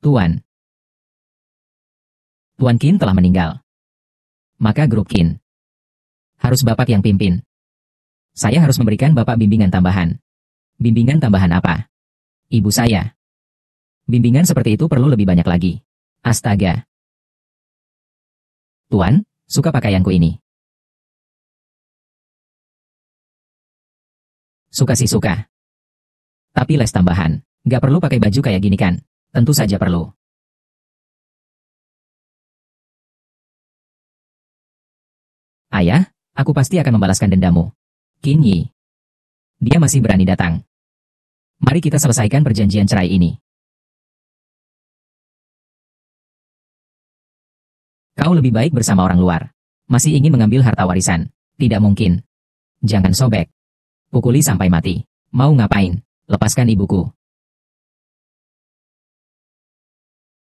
Tuan. Tuan Qin telah meninggal. Maka grup Qin harus Bapak yang pimpin. Saya harus memberikan Bapak bimbingan tambahan. Bimbingan tambahan apa? Ibu saya. Bimbingan seperti itu perlu lebih banyak lagi. Astaga. Tuan, suka pakaianku ini. Suka sih suka. Tapi les tambahan. Gak perlu pakai baju kayak gini kan? Tentu saja perlu. Ayah, aku pasti akan membalaskan dendamu. Qin Yi. Dia masih berani datang. Mari kita selesaikan perjanjian cerai ini. Kau lebih baik bersama orang luar. Masih ingin mengambil harta warisan. Tidak mungkin. Jangan sobek. Pukuli sampai mati. Mau ngapain? Lepaskan ibuku.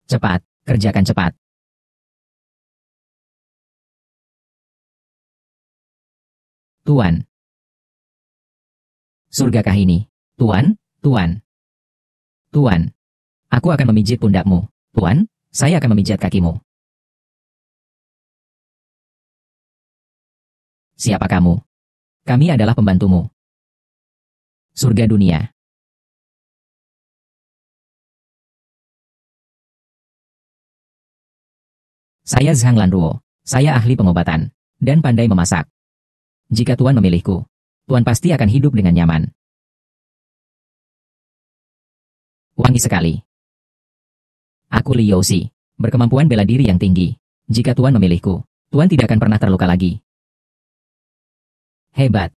Cepat, kerjakan cepat. Tuan. Surgakah ini? Tuan, Tuan. Tuan. Aku akan memijit pundakmu. Tuan, saya akan memijat kakimu. Siapa kamu? Kami adalah pembantumu. Surga dunia. Saya Zhang Lanruo. Saya ahli pengobatan. Dan pandai memasak. Jika Tuan memilihku, Tuan pasti akan hidup dengan nyaman. Wangi sekali. Aku Li Youxi, berkemampuan bela diri yang tinggi. Jika Tuan memilihku, Tuan tidak akan pernah terluka lagi. Hebat.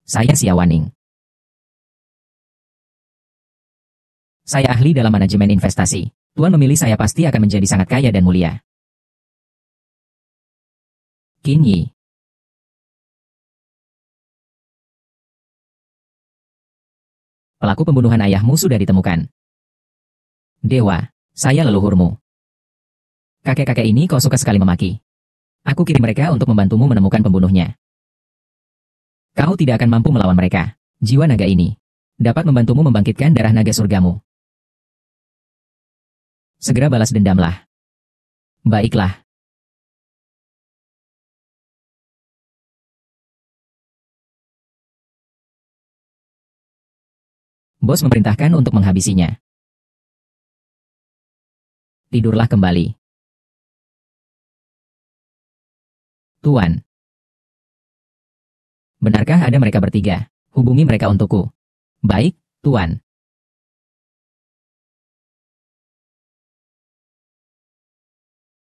Saya Xia Waning. Saya ahli dalam manajemen investasi. Tuan memilih saya pasti akan menjadi sangat kaya dan mulia. Qin Yi. Pelaku pembunuhan ayahmu sudah ditemukan. Dewa, saya leluhurmu. Kakek-kakek ini kau suka sekali memaki. Aku kirim mereka untuk membantumu menemukan pembunuhnya. Kau tidak akan mampu melawan mereka. Jiwa naga ini dapat membantumu membangkitkan darah naga surgamu. Segera balas dendamlah. Baiklah. Bos memerintahkan untuk menghabisinya. Tidurlah kembali. Tuan. Benarkah ada mereka bertiga? Hubungi mereka untukku. Baik, Tuan.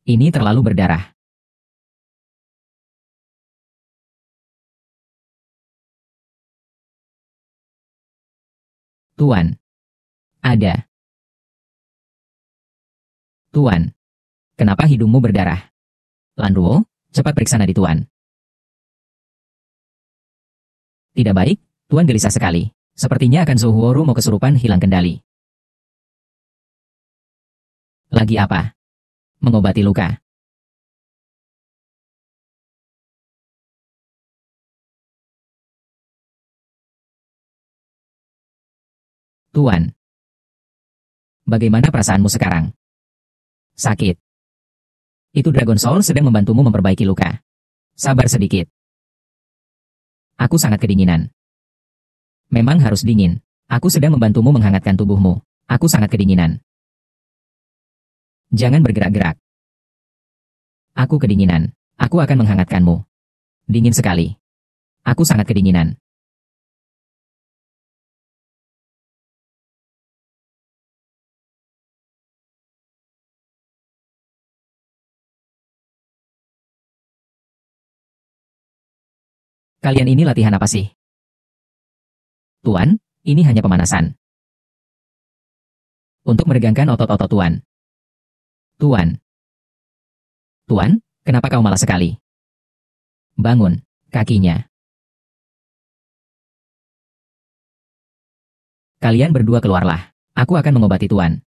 Ini terlalu berdarah. Tuan. Ada. Tuan. Kenapa hidungmu berdarah? Lanruo, cepat periksa nadi Tuan. Tidak baik, Tuan gelisah sekali. Sepertinya akan Zhou Huoru mau kesurupan hilang kendali. Lagi apa? Mengobati luka. Tuan. Bagaimana perasaanmu sekarang? Sakit. Itu Dragon Soul sedang membantumu memperbaiki luka. Sabar sedikit. Aku sangat kedinginan. Memang harus dingin. Aku sedang membantumu menghangatkan tubuhmu. Aku sangat kedinginan. Jangan bergerak-gerak. Aku kedinginan. Aku akan menghangatkanmu. Dingin sekali. Aku sangat kedinginan. Kalian ini latihan apa sih? Tuan, ini hanya pemanasan. Untuk meregangkan otot-otot Tuan. Tuan. Tuan, kenapa kau malas sekali? Bangun, kakinya. Kalian berdua keluarlah. Aku akan mengobati Tuan.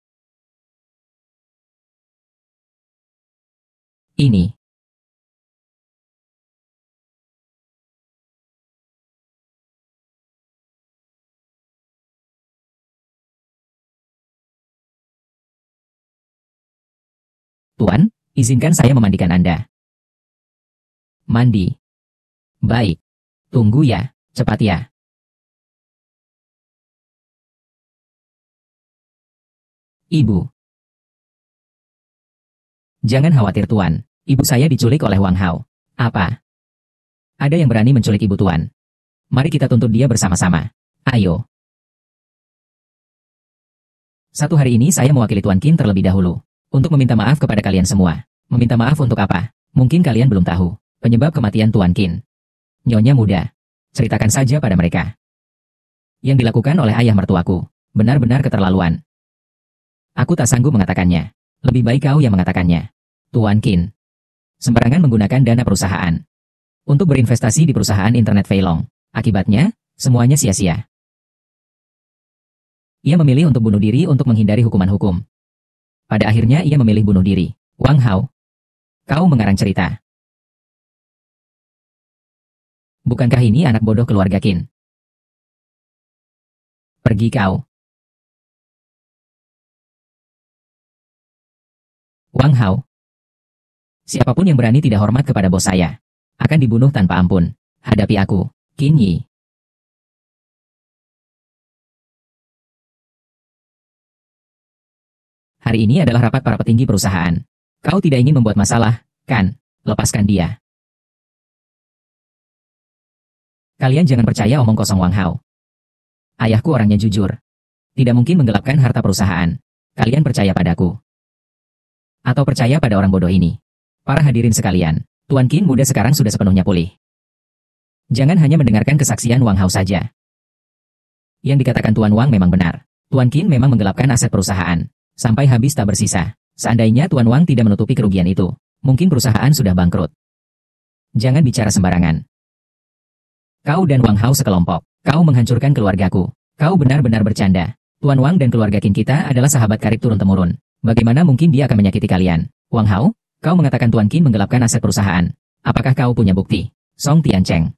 Ini. Tuan, izinkan saya memandikan Anda. Mandi. Baik. Tunggu ya, cepat ya. Ibu. Jangan khawatir Tuan, ibu saya diculik oleh Wang Hao. Apa? Ada yang berani menculik ibu Tuan? Mari kita tuntut dia bersama-sama. Ayo. Satu hari ini saya mewakili Tuan Qin terlebih dahulu. Untuk meminta maaf kepada kalian semua. Meminta maaf untuk apa? Mungkin kalian belum tahu. Penyebab kematian Tuan Qin. Nyonya muda. Ceritakan saja pada mereka. Yang dilakukan oleh ayah mertuaku. Benar-benar keterlaluan. Aku tak sanggup mengatakannya. Lebih baik kau yang mengatakannya. Tuan Qin. Sembarangan menggunakan dana perusahaan. Untuk berinvestasi di perusahaan internet Feilong. Akibatnya, semuanya sia-sia. Ia memilih untuk bunuh diri untuk menghindari hukuman hukum. Pada akhirnya ia memilih bunuh diri. Wang Hao. Kau mengarang cerita. Bukankah ini anak bodoh keluarga Qin? Pergi kau. Wang Hao. Siapapun yang berani tidak hormat kepada bos saya, akan dibunuh tanpa ampun. Hadapi aku, Qin Yi. Hari ini adalah rapat para petinggi perusahaan. Kau tidak ingin membuat masalah, kan? Lepaskan dia. Kalian jangan percaya omong kosong Wang Hao. Ayahku orangnya jujur. Tidak mungkin menggelapkan harta perusahaan. Kalian percaya padaku. Atau percaya pada orang bodoh ini. Para hadirin sekalian, Tuan Qin muda sekarang sudah sepenuhnya pulih. Jangan hanya mendengarkan kesaksian Wang Hao saja. Yang dikatakan Tuan Wang memang benar. Tuan Qin memang menggelapkan aset perusahaan. Sampai habis tak bersisa. Seandainya Tuan Wang tidak menutupi kerugian itu, mungkin perusahaan sudah bangkrut. Jangan bicara sembarangan. Kau dan Wang Hao sekelompok. Kau menghancurkan keluargaku. Kau benar-benar bercanda. Tuan Wang dan keluarga Qin kita adalah sahabat karib turun-temurun. Bagaimana mungkin dia akan menyakiti kalian? Wang Hao, kau mengatakan Tuan Qin menggelapkan aset perusahaan. Apakah kau punya bukti? Song Tiancheng.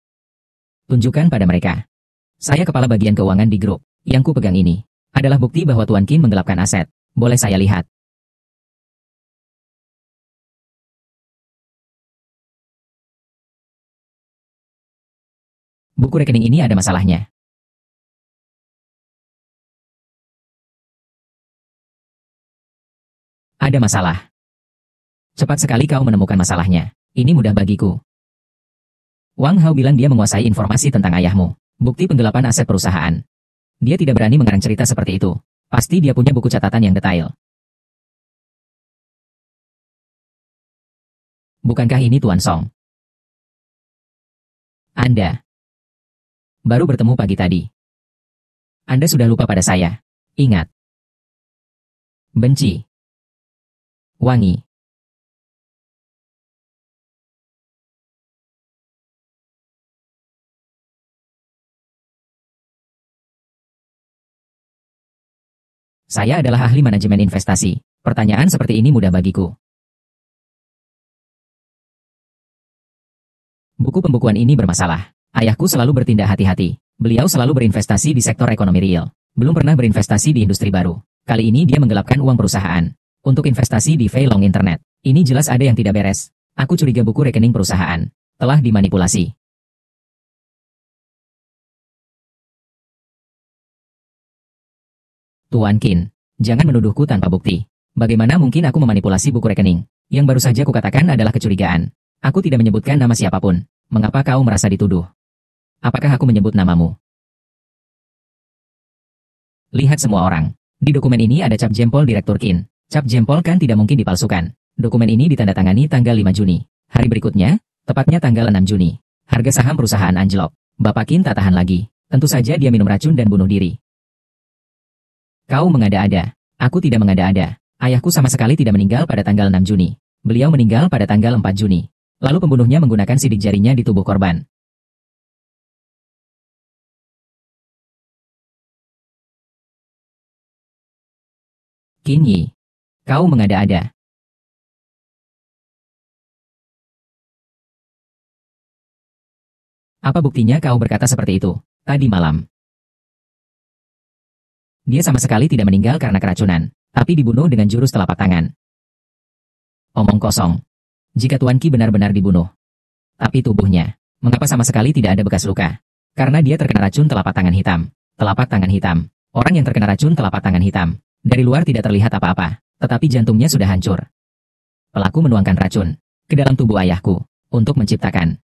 Tunjukkan pada mereka. Saya kepala bagian keuangan di grup. Yang ku pegang ini adalah bukti bahwa Tuan Qin menggelapkan aset. Boleh saya lihat? Buku rekening ini ada masalahnya. Ada masalah. Cepat sekali kau menemukan masalahnya. Ini mudah bagiku. Wang Hao bilang dia menguasai informasi tentang ayahmu. Bukti penggelapan aset perusahaan. Dia tidak berani mengarang cerita seperti itu. Pasti dia punya buku catatan yang detail. Bukankah ini Tuan Song? Anda baru bertemu pagi tadi. Anda sudah lupa pada saya. Ingat. Benci. Wangi. Saya adalah ahli manajemen investasi. Pertanyaan seperti ini mudah bagiku. Buku pembukuan ini bermasalah. Ayahku selalu bertindak hati-hati. Beliau selalu berinvestasi di sektor ekonomi real. Belum pernah berinvestasi di industri baru. Kali ini dia menggelapkan uang perusahaan untuk investasi di Feilong Internet. Ini jelas ada yang tidak beres. Aku curiga buku rekening perusahaan telah dimanipulasi. Tuan Qin, jangan menuduhku tanpa bukti. Bagaimana mungkin aku memanipulasi buku rekening? Yang baru saja kukatakan adalah kecurigaan. Aku tidak menyebutkan nama siapapun. Mengapa kau merasa dituduh? Apakah aku menyebut namamu? Lihat semua orang. Di dokumen ini ada cap jempol Direktur Qin. Cap jempol kan tidak mungkin dipalsukan. Dokumen ini ditandatangani tanggal 5 Juni. Hari berikutnya, tepatnya tanggal 6 Juni. Harga saham perusahaan anjlok. Bapak Qin tak tahan lagi. Tentu saja dia minum racun dan bunuh diri. Kau mengada-ada. Aku tidak mengada-ada. Ayahku sama sekali tidak meninggal pada tanggal 6 Juni. Beliau meninggal pada tanggal 4 Juni. Lalu pembunuhnya menggunakan sidik jarinya di tubuh korban. Qin Yi, kau mengada-ada. Apa buktinya kau berkata seperti itu? Tadi malam. Dia sama sekali tidak meninggal karena keracunan, tapi dibunuh dengan jurus telapak tangan. Omong kosong. Jika Tuan Qi benar-benar dibunuh. Tapi tubuhnya, mengapa sama sekali tidak ada bekas luka? Karena dia terkena racun telapak tangan hitam. Telapak tangan hitam. Orang yang terkena racun telapak tangan hitam. Dari luar tidak terlihat apa-apa, tetapi jantungnya sudah hancur. Pelaku menuangkan racun ke dalam tubuh ayahku untuk menciptakan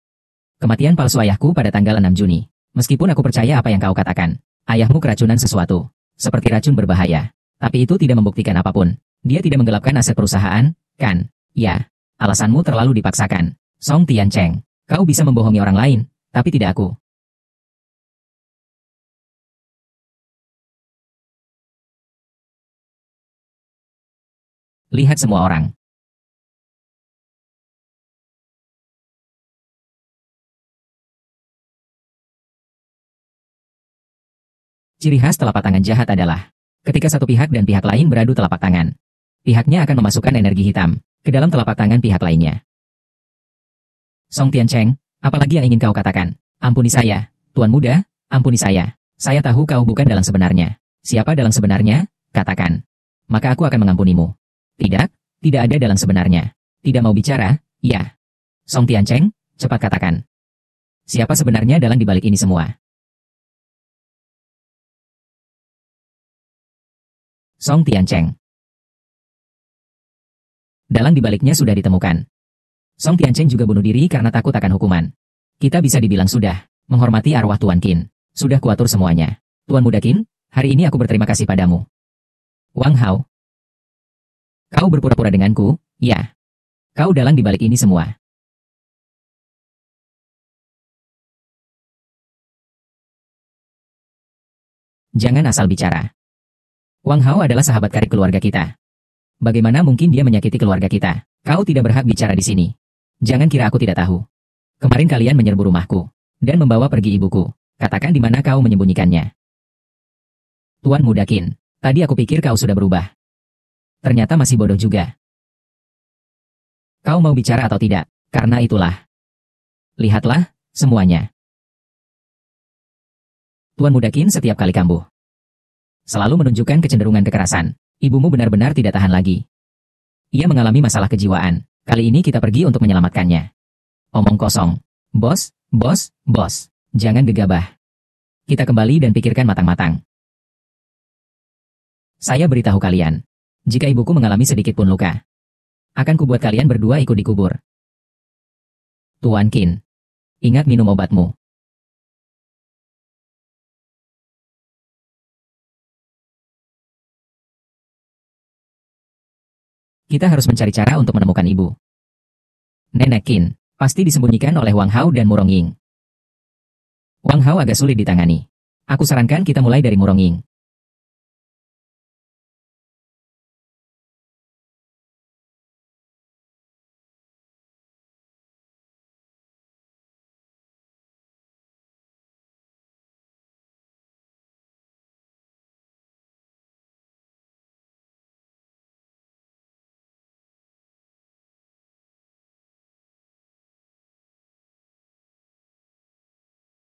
kematian palsu ayahku pada tanggal 6 Juni. Meskipun aku percaya apa yang kau katakan, ayahmu keracunan sesuatu, seperti racun berbahaya. Tapi itu tidak membuktikan apapun. Dia tidak menggelapkan aset perusahaan, kan? Ya, alasanmu terlalu dipaksakan. Song Tiancheng, kau bisa membohongi orang lain, tapi tidak aku. Lihat semua orang. Ciri khas telapak tangan jahat adalah ketika satu pihak dan pihak lain beradu telapak tangan. Pihaknya akan memasukkan energi hitam ke dalam telapak tangan pihak lainnya. Song Tiancheng, apalagi yang ingin kau katakan? Ampuni saya, Tuan Muda, ampuni saya. Saya tahu kau bukan dalang sebenarnya. Siapa dalang sebenarnya? Katakan. Maka aku akan mengampunimu. Tidak, tidak ada dalang sebenarnya. Tidak mau bicara? Ya. Song Tiancheng, cepat katakan. Siapa sebenarnya dalang di balik ini semua? Song Tiancheng. Dalang di baliknya sudah ditemukan. Song Tiancheng juga bunuh diri karena takut akan hukuman. Kita bisa dibilang sudah menghormati arwah Tuan Qin. Sudah kuatur semuanya. Tuan Muda Qin, hari ini aku berterima kasih padamu. Wang Hao. Kau berpura-pura denganku, ya. Kau dalang di balik ini semua. Jangan asal bicara. Wang Hao adalah sahabat karib keluarga kita. Bagaimana mungkin dia menyakiti keluarga kita? Kau tidak berhak bicara di sini. Jangan kira aku tidak tahu. Kemarin kalian menyerbu rumahku dan membawa pergi ibuku. Katakan di mana kau menyembunyikannya. Tuan Muda Qin, tadi aku pikir kau sudah berubah. Ternyata masih bodoh juga. Kau mau bicara atau tidak? Karena itulah. Lihatlah, semuanya. Tuan Muda Qin setiap kali kambuh selalu menunjukkan kecenderungan kekerasan. Ibumu benar-benar tidak tahan lagi. Ia mengalami masalah kejiwaan. Kali ini kita pergi untuk menyelamatkannya. Omong kosong. Bos, bos, bos. Jangan gegabah. Kita kembali dan pikirkan matang-matang. Saya beritahu kalian. Jika ibuku mengalami sedikit pun luka, akan kubuat kalian berdua ikut dikubur. Tuan Qin, ingat minum obatmu. Kita harus mencari cara untuk menemukan ibu. Nenek Qin, pasti disembunyikan oleh Wang Hao dan Murong Ying. Wang Hao agak sulit ditangani. Aku sarankan kita mulai dari Murong Ying.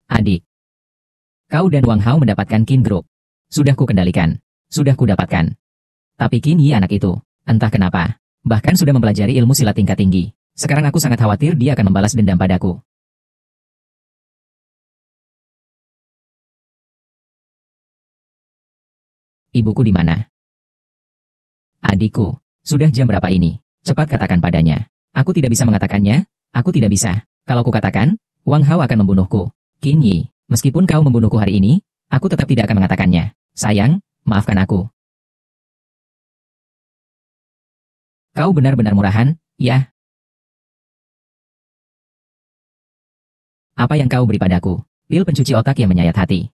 Adik. Kau dan Wang Hao mendapatkan Qin Group. Sudah ku kendalikan. Sudah ku dapatkan. Tapi Qin Yi anak itu, entah kenapa, bahkan sudah mempelajari ilmu silat tingkat tinggi. Sekarang aku sangat khawatir dia akan membalas dendam padaku. Ibuku di mana? Adikku, sudah jam berapa ini? Cepat katakan padanya. Aku tidak bisa mengatakannya, aku tidak bisa. Kalau ku katakan, Wang Hao akan membunuhku. Qin Yi, meskipun kau membunuhku hari ini, aku tetap tidak akan mengatakannya. Sayang, maafkan aku. Kau benar-benar murahan, ya? Apa yang kau beri padaku? Pil pencuci otak yang menyayat hati.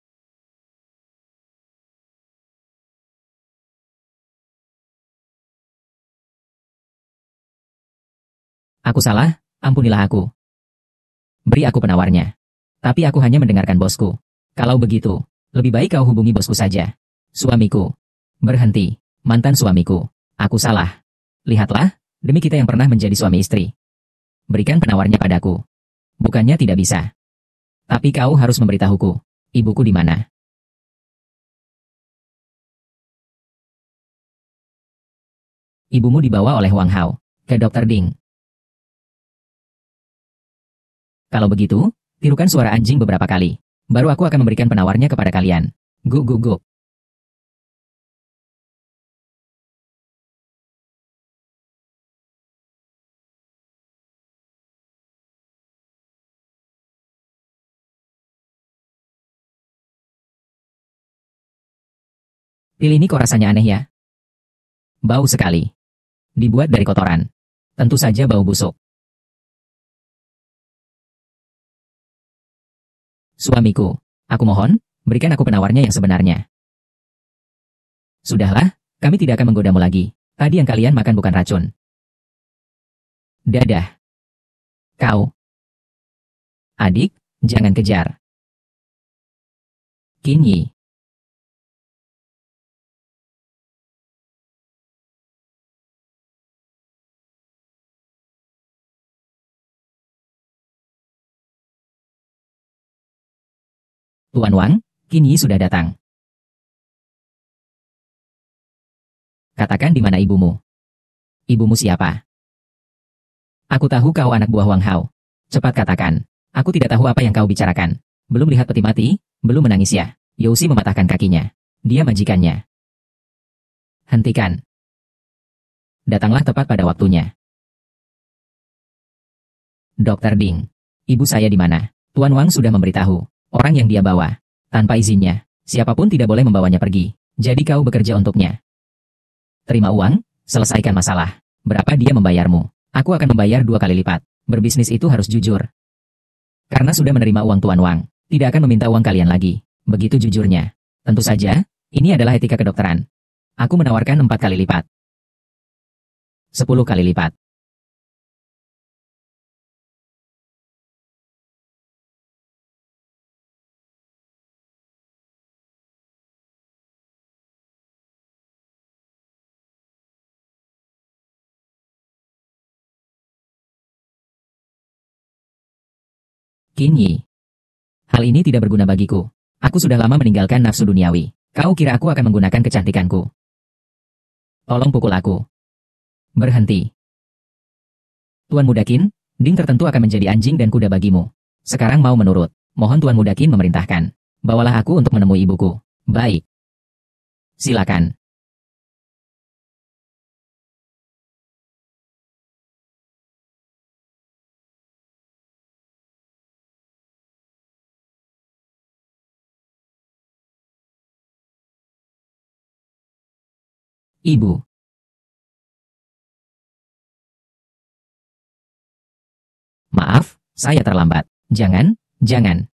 Aku salah, ampunilah aku. Beri aku penawarnya. Tapi aku hanya mendengarkan bosku. Kalau begitu, lebih baik kau hubungi bosku saja. Suamiku. Berhenti, mantan suamiku. Aku salah. Lihatlah, demi kita yang pernah menjadi suami istri. Berikan penawarnya padaku. Bukannya tidak bisa. Tapi kau harus memberitahuku. Ibuku di mana? Ibumu dibawa oleh Wang Hao. ke Dr. Ding. Kalau begitu, tirukan suara anjing beberapa kali. Baru aku akan memberikan penawarnya kepada kalian. Guk guk guk. Pil ini kok rasanya aneh ya? Bau sekali. Dibuat dari kotoran. Tentu saja bau busuk. Suamiku, aku mohon, berikan aku penawarnya yang sebenarnya. Sudahlah, kami tidak akan menggodamu lagi. Tadi yang kalian makan bukan racun. Dadah. Kau. Adik, jangan kejar. Kinyi. Tuan Wang, Kinyi sudah datang. Katakan di mana ibumu. Ibumu siapa? Aku tahu kau anak buah Wang Hao. Cepat katakan. Aku tidak tahu apa yang kau bicarakan. Belum lihat peti mati, belum menangis ya. Youxi mematahkan kakinya. Dia majikannya. Hentikan. Datanglah tepat pada waktunya. Dr. Ding. Ibu saya di mana? Tuan Wang sudah memberitahu. Orang yang dia bawa. Tanpa izinnya. Siapapun tidak boleh membawanya pergi. Jadi kau bekerja untuknya. Terima uang, selesaikan masalah. Berapa dia membayarmu? Aku akan membayar 2 kali lipat. Berbisnis itu harus jujur. Karena sudah menerima uang Tuan Wang, tidak akan meminta uang kalian lagi. Begitu jujurnya. Tentu saja, ini adalah etika kedokteran. Aku menawarkan 4 kali lipat. 10 kali lipat. Kinyi. Hal ini tidak berguna bagiku. Aku sudah lama meninggalkan nafsu duniawi. Kau kira aku akan menggunakan kecantikanku? Tolong pukul aku. Berhenti. Tuan Mudakin, Ding tertentu akan menjadi anjing dan kuda bagimu. Sekarang mau menurut. Mohon Tuan Mudakin memerintahkan. Bawalah aku untuk menemui ibuku. Baik. Silakan. Ibu. Maaf, saya terlambat. Jangan, jangan.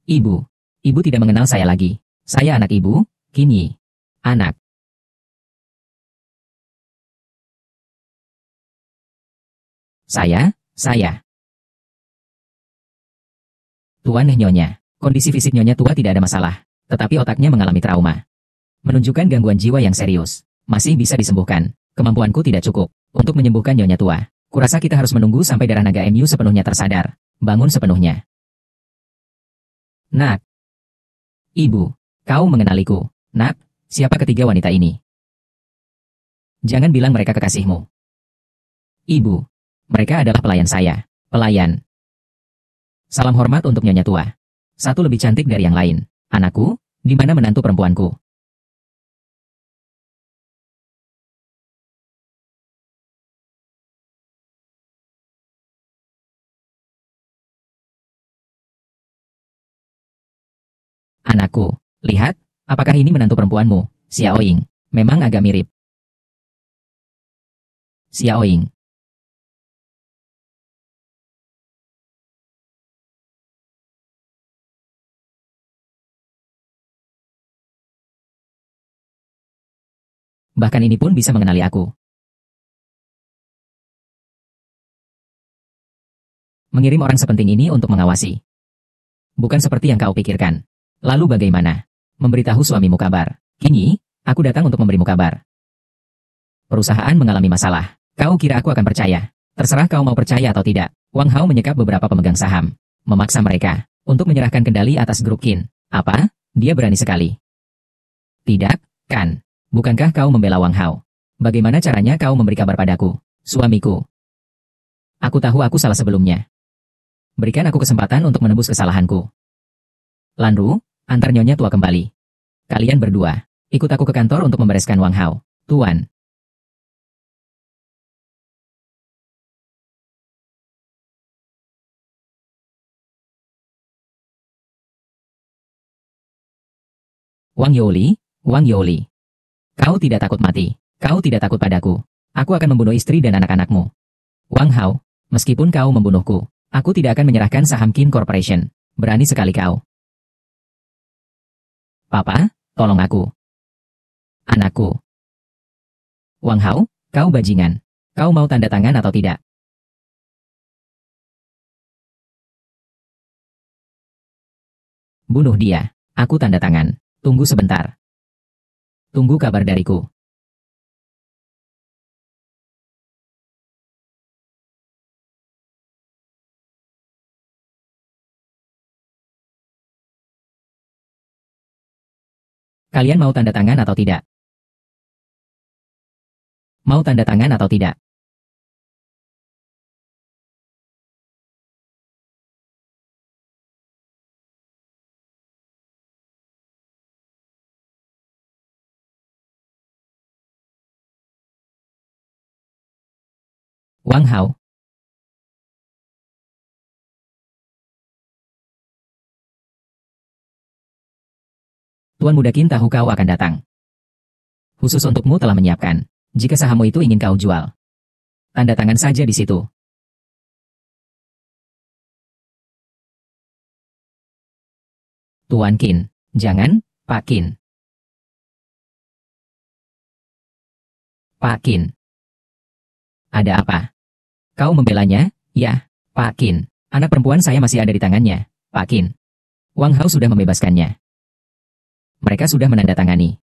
Ibu. Ibu tidak mengenal saya lagi. Saya anak ibu, Kinyi. Anak. Saya. Tuan Nyonya. Kondisi fisik Nyonya tua tidak ada masalah. Tetapi otaknya mengalami trauma. Menunjukkan gangguan jiwa yang serius. Masih bisa disembuhkan. Kemampuanku tidak cukup untuk menyembuhkan Nyonya tua. Kurasa kita harus menunggu sampai darah naga MU sepenuhnya tersadar. Bangun sepenuhnya. Nak. Ibu. Kau mengenaliku. Nak, siapa ketiga wanita ini? Jangan bilang mereka kekasihmu. Ibu. Mereka adalah pelayan saya. Pelayan. Salam hormat untuk Nyonya tua. Satu lebih cantik dari yang lain. Anakku, di mana menantu perempuanku? Anakku, lihat, apakah ini menantu perempuanmu, Xiaoying? Memang agak mirip. Xiaoying. Bahkan ini pun bisa mengenali aku. Mengirim orang sepenting ini untuk mengawasi. Bukan seperti yang kau pikirkan. Lalu bagaimana? Memberitahu suamimu kabar. Kini, aku datang untuk memberimu kabar. Perusahaan mengalami masalah. Kau kira aku akan percaya? Terserah kau mau percaya atau tidak. Wang Hao menyekap beberapa pemegang saham. Memaksa mereka untuk menyerahkan kendali atas grup Qin. Apa? Dia berani sekali. Tidak, kan? Bukankah kau membela Wang Hao? Bagaimana caranya kau memberi kabar padaku? Suamiku, Aku tahu aku salah sebelumnya. Berikan aku kesempatan untuk menebus kesalahanku. Lanru, antar Nyonya Tua kembali. Kalian berdua, ikut aku ke kantor untuk membereskan Wang Hao, Tuan. Wang Yoli. Kau tidak takut mati. Kau tidak takut padaku. Aku akan membunuh istri dan anak-anakmu. Wang Hao, meskipun kau membunuhku, aku tidak akan menyerahkan saham Qin Corporation. Berani sekali kau. Papa, tolong aku. Anakku. Wang Hao, kau bajingan. Kau mau tanda tangan atau tidak? Bunuh dia. Aku tanda tangan. Tunggu sebentar. Tunggu kabar dariku. Kalian mau tanda tangan atau tidak? Mau tanda tangan atau tidak? Wang Hao. Tuan Muda Qin tahu kau akan datang. Khusus untukmu telah menyiapkan. Jika sahammu itu ingin kau jual, tanda tangan saja di situ. Tuan Qin, jangan, Pak Qin. Pak Qin. Ada apa? Kau membelanya? Ya, Pak Qin. Anak perempuan saya masih ada di tangannya, Pak Qin. Wang Hao sudah membebaskannya. Mereka sudah menandatangani.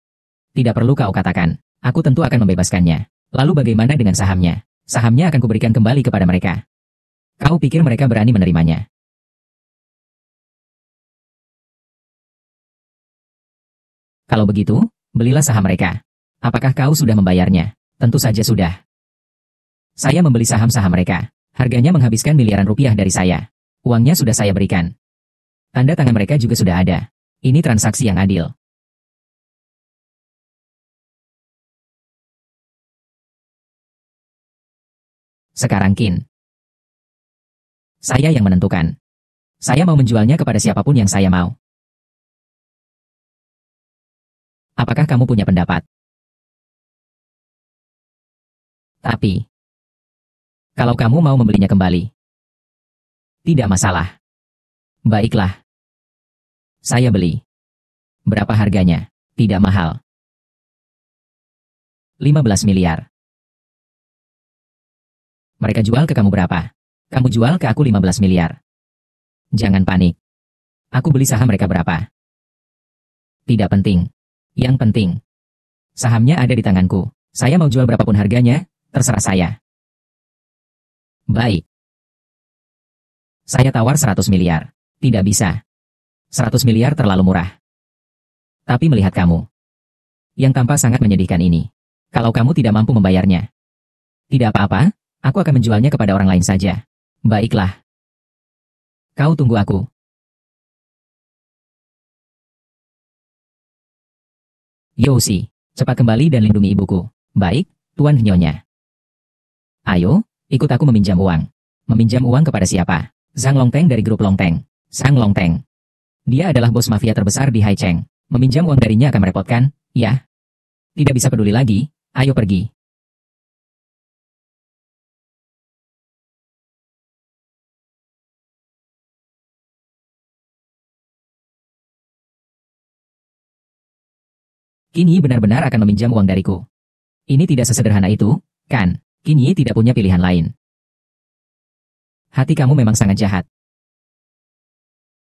Tidak perlu kau katakan, aku tentu akan membebaskannya. Lalu bagaimana dengan sahamnya? Sahamnya akan kuberikan kembali kepada mereka. Kau pikir mereka berani menerimanya? Kalau begitu, belilah saham mereka. Apakah kau sudah membayarnya? Tentu saja sudah. Saya membeli saham-saham mereka. Harganya menghabiskan miliaran rupiah dari saya. Uangnya sudah saya berikan. Tanda tangan mereka juga sudah ada. Ini transaksi yang adil. Sekarang Qin. Saya yang menentukan. Saya mau menjualnya kepada siapapun yang saya mau. Apakah kamu punya pendapat? Tapi, kalau kamu mau membelinya kembali, tidak masalah. Baiklah. Saya beli. Berapa harganya? Tidak mahal. 15 miliar. Mereka jual ke kamu berapa? Kamu jual ke aku 15 miliar. Jangan panik. Aku beli saham mereka berapa? Tidak penting. Yang penting, sahamnya ada di tanganku. Saya mau jual berapapun harganya, terserah saya. Baik. Saya tawar 100 miliar. Tidak bisa. 100 miliar terlalu murah. Tapi melihat kamu, yang tampak sangat menyedihkan ini, kalau kamu tidak mampu membayarnya, tidak apa-apa, aku akan menjualnya kepada orang lain saja. Baiklah. Kau tunggu aku. Youxi, cepat kembali dan lindungi ibuku. Baik, Tuan Nyonya. Ayo, ikut aku meminjam uang. Meminjam uang kepada siapa? Zhang Longteng dari grup Longteng. Zhang Longteng. Dia adalah bos mafia terbesar di Haicheng. Meminjam uang darinya akan merepotkan, ya? Tidak bisa peduli lagi, ayo pergi. Qin Yi benar-benar akan meminjam uang dariku. Ini tidak sesederhana itu, kan? Qin Yi tidak punya pilihan lain. Hati kamu memang sangat jahat.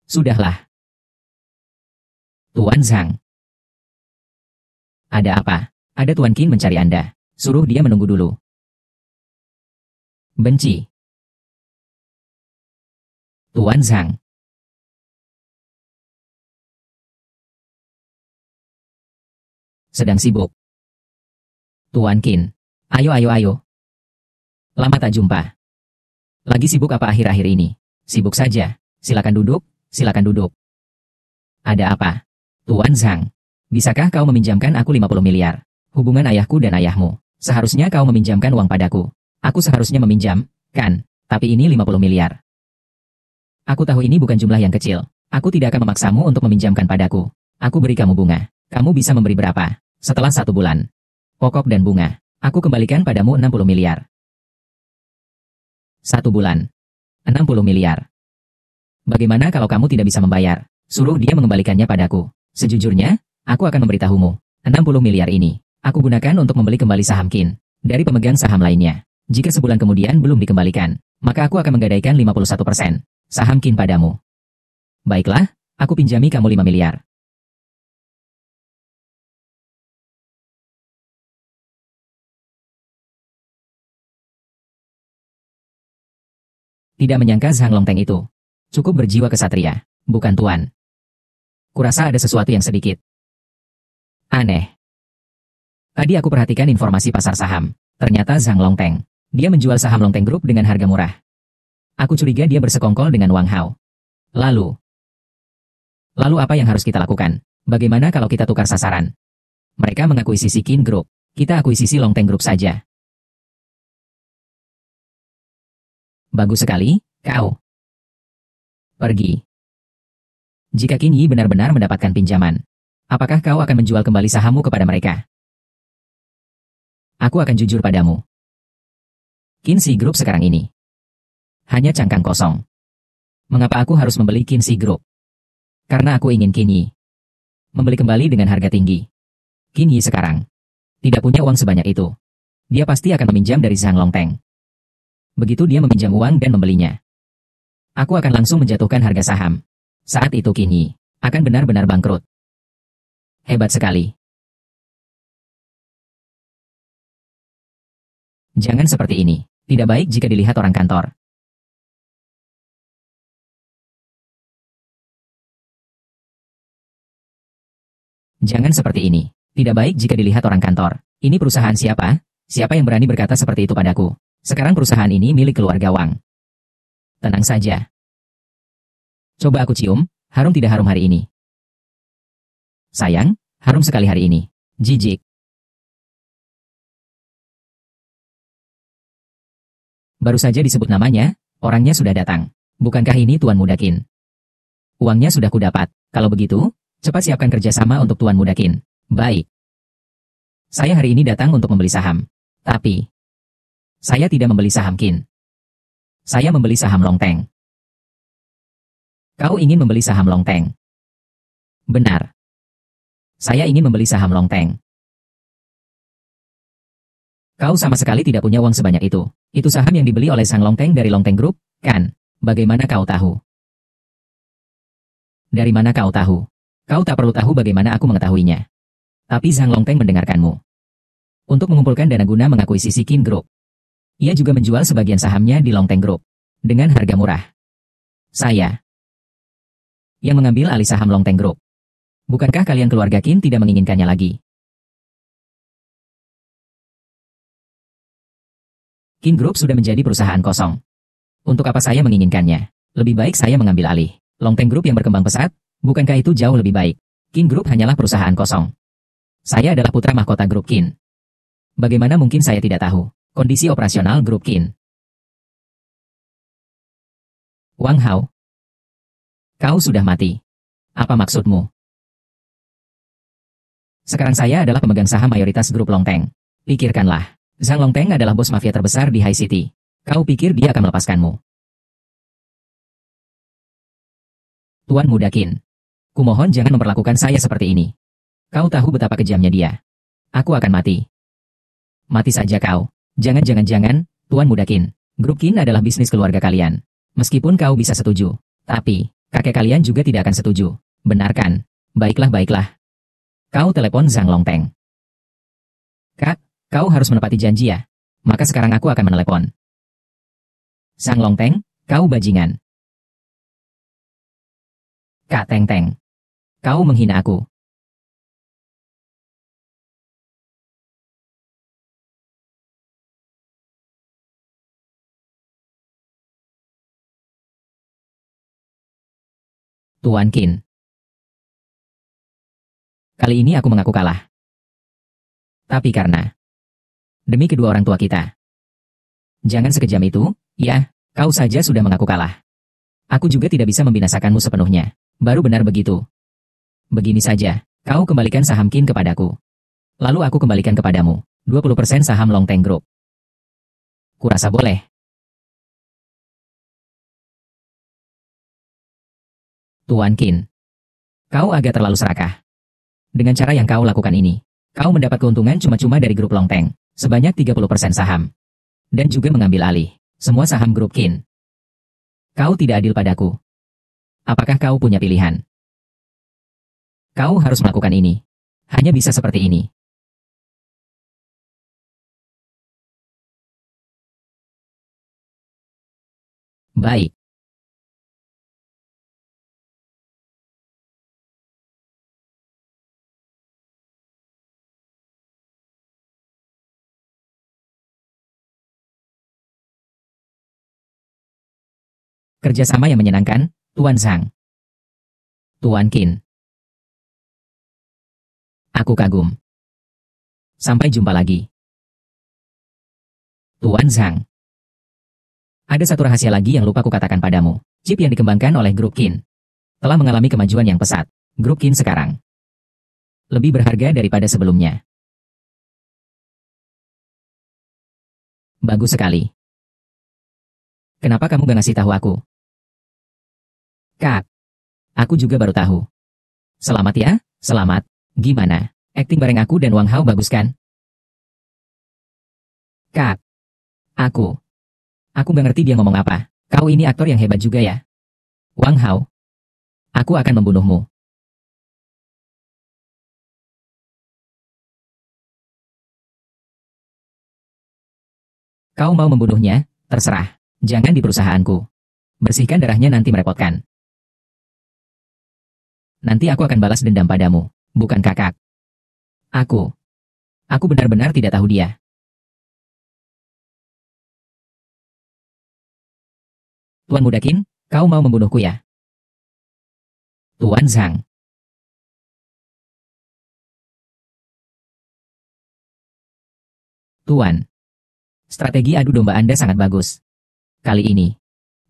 Sudahlah. Tuan Zhang. Ada apa? Ada Tuan Qin mencari Anda. Suruh dia menunggu dulu. Benci. Tuan Zhang. Sedang sibuk. Tuan Qin. Ayo. Lama tak jumpa. Lagi sibuk apa akhir-akhir ini? Sibuk saja. Silakan duduk, silakan duduk. Ada apa? Tuan Zhang, bisakah kau meminjamkan aku 50 miliar? Hubungan ayahku dan ayahmu. Seharusnya kau meminjamkan uang padaku. Aku seharusnya meminjam, kan? Tapi ini 50 miliar. Aku tahu ini bukan jumlah yang kecil. Aku tidak akan memaksamu untuk meminjamkan padaku. Aku beri kamu bunga. Kamu bisa memberi berapa? Setelah 1 bulan. Pokok dan bunga. Aku kembalikan padamu 60 miliar. 1 bulan. 60 miliar. Bagaimana kalau kamu tidak bisa membayar? Suruh dia mengembalikannya padaku. Sejujurnya, aku akan memberitahumu. 60 miliar ini, aku gunakan untuk membeli kembali saham KIN dari pemegang saham lainnya. Jika sebulan kemudian belum dikembalikan, maka aku akan menggadaikan 51% saham KIN padamu. Baiklah, aku pinjami kamu 5 miliar. Tidak menyangka Zhang Longteng itu cukup berjiwa kesatria, bukan tuan. Kurasa ada sesuatu yang sedikit aneh. Tadi aku perhatikan informasi pasar saham. Ternyata Zhang Longteng, dia menjual saham Longteng Group dengan harga murah. Aku curiga dia bersekongkol dengan Wang Hao. Lalu apa yang harus kita lakukan? Bagaimana kalau kita tukar sasaran? Mereka mengakuisisi KIN Group, kita akuisisi Longteng Group saja. Bagus sekali, kau. Pergi. Jika Qin Yi benar-benar mendapatkan pinjaman, apakah kau akan menjual kembali sahammu kepada mereka? Aku akan jujur padamu. Qin Shi Group sekarang ini hanya cangkang kosong. Mengapa aku harus membeli Qin Shi Group? Karena aku ingin Qin Yi membeli kembali dengan harga tinggi. Qin Yi sekarang tidak punya uang sebanyak itu. Dia pasti akan meminjam dari Zhang Longteng. Begitu dia meminjam uang dan membelinya, aku akan langsung menjatuhkan harga saham. Saat itu Qin Yi akan benar-benar bangkrut. Hebat sekali. Jangan seperti ini. Tidak baik jika dilihat orang kantor. Jangan seperti ini. Tidak baik jika dilihat orang kantor. Ini perusahaan siapa? Siapa yang berani berkata seperti itu padaku? Sekarang perusahaan ini milik keluarga Wang. Tenang saja. Coba aku cium, harum tidak harum hari ini? Sayang, harum sekali hari ini. Jijik. Baru saja disebut namanya, orangnya sudah datang. Bukankah ini Tuan Muda Qin? Uangnya sudah kudapat. Kalau begitu, cepat siapkan kerjasama untuk Tuan Muda Qin. Baik. Saya hari ini datang untuk membeli saham. Tapi saya tidak membeli saham KIN. Saya membeli saham Longteng. Kau ingin membeli saham Longteng? Benar. Saya ingin membeli saham Longteng. Kau sama sekali tidak punya uang sebanyak itu. Itu saham yang dibeli oleh Sang Longteng dari Longteng Group, kan? Bagaimana kau tahu? Dari mana kau tahu? Kau tak perlu tahu bagaimana aku mengetahuinya. Tapi Sang Longteng mendengarkanmu. Untuk mengumpulkan dana guna mengakuisisi KIN Group. Ia juga menjual sebagian sahamnya di Longteng Group dengan harga murah. Saya yang mengambil alih saham Longteng Group. Bukankah kalian keluarga Qin tidak menginginkannya lagi? Qin Group sudah menjadi perusahaan kosong. Untuk apa saya menginginkannya? Lebih baik saya mengambil alih Longteng Group yang berkembang pesat. Bukankah itu jauh lebih baik? Qin Group hanyalah perusahaan kosong. Saya adalah putra mahkota grup Qin. Bagaimana mungkin saya tidak tahu kondisi operasional grup Qin? Wang Hao, kau sudah mati. Apa maksudmu? Sekarang saya adalah pemegang saham mayoritas grup Longteng. Pikirkanlah, Zhang Longteng adalah bos mafia terbesar di High City. Kau pikir dia akan melepaskanmu? Tuan Muda Qin, kumohon jangan memperlakukan saya seperti ini. Kau tahu betapa kejamnya dia. Aku akan mati. Mati saja kau. Jangan, Tuan Muda Qin. Grup Qin adalah bisnis keluarga kalian. Meskipun kau bisa setuju, tapi kakek kalian juga tidak akan setuju. Benar kan? Baiklah. Kau telepon Zhang Longteng. Kak, kau harus menepati janji ya. Maka sekarang aku akan menelepon. Zhang Longteng, kau bajingan. Kak Teng Teng, kau menghina aku. Tuan Qin. Kali ini aku mengaku kalah. Tapi karena demi kedua orang tua kita. Jangan sekejam itu, ya, kau saja sudah mengaku kalah. Aku juga tidak bisa membinasakanmu sepenuhnya. Baru benar begitu. Begini saja, kau kembalikan saham Qin kepadaku. Lalu aku kembalikan kepadamu 20% saham Longteng Group. Kurasa boleh. Tuan Qin, kau agak terlalu serakah. Dengan cara yang kau lakukan ini, kau mendapat keuntungan cuma-cuma dari grup Longteng, sebanyak 30% saham. Dan juga mengambil alih semua saham grup Qin. Kau tidak adil padaku. Apakah kau punya pilihan? Kau harus melakukan ini. Hanya bisa seperti ini. Baik. Kerjasama yang menyenangkan, Tuan Zhang. Tuan Qin. Aku kagum. Sampai jumpa lagi. Tuan Zhang. Ada satu rahasia lagi yang lupa kukatakan padamu. Chip yang dikembangkan oleh grup Qin telah mengalami kemajuan yang pesat. Grup Qin sekarang lebih berharga daripada sebelumnya. Bagus sekali. Kenapa kamu gak ngasih tahu aku? Kak, aku juga baru tahu. Selamat ya, selamat. Gimana? Akting bareng aku dan Wang Hao bagus kan? Kak, aku gak ngerti dia ngomong apa. Kau ini aktor yang hebat juga ya. Wang Hao, aku akan membunuhmu. Kau mau membunuhnya? Terserah. Jangan di perusahaanku. Bersihkan darahnya nanti merepotkan. Nanti aku akan balas dendam padamu. Bukan kakak. Aku. Aku benar-benar tidak tahu dia. Tuan Muda Qin, kau mau membunuhku ya? Tuan Zhang. Tuan. Strategi adu domba Anda sangat bagus. Kali ini,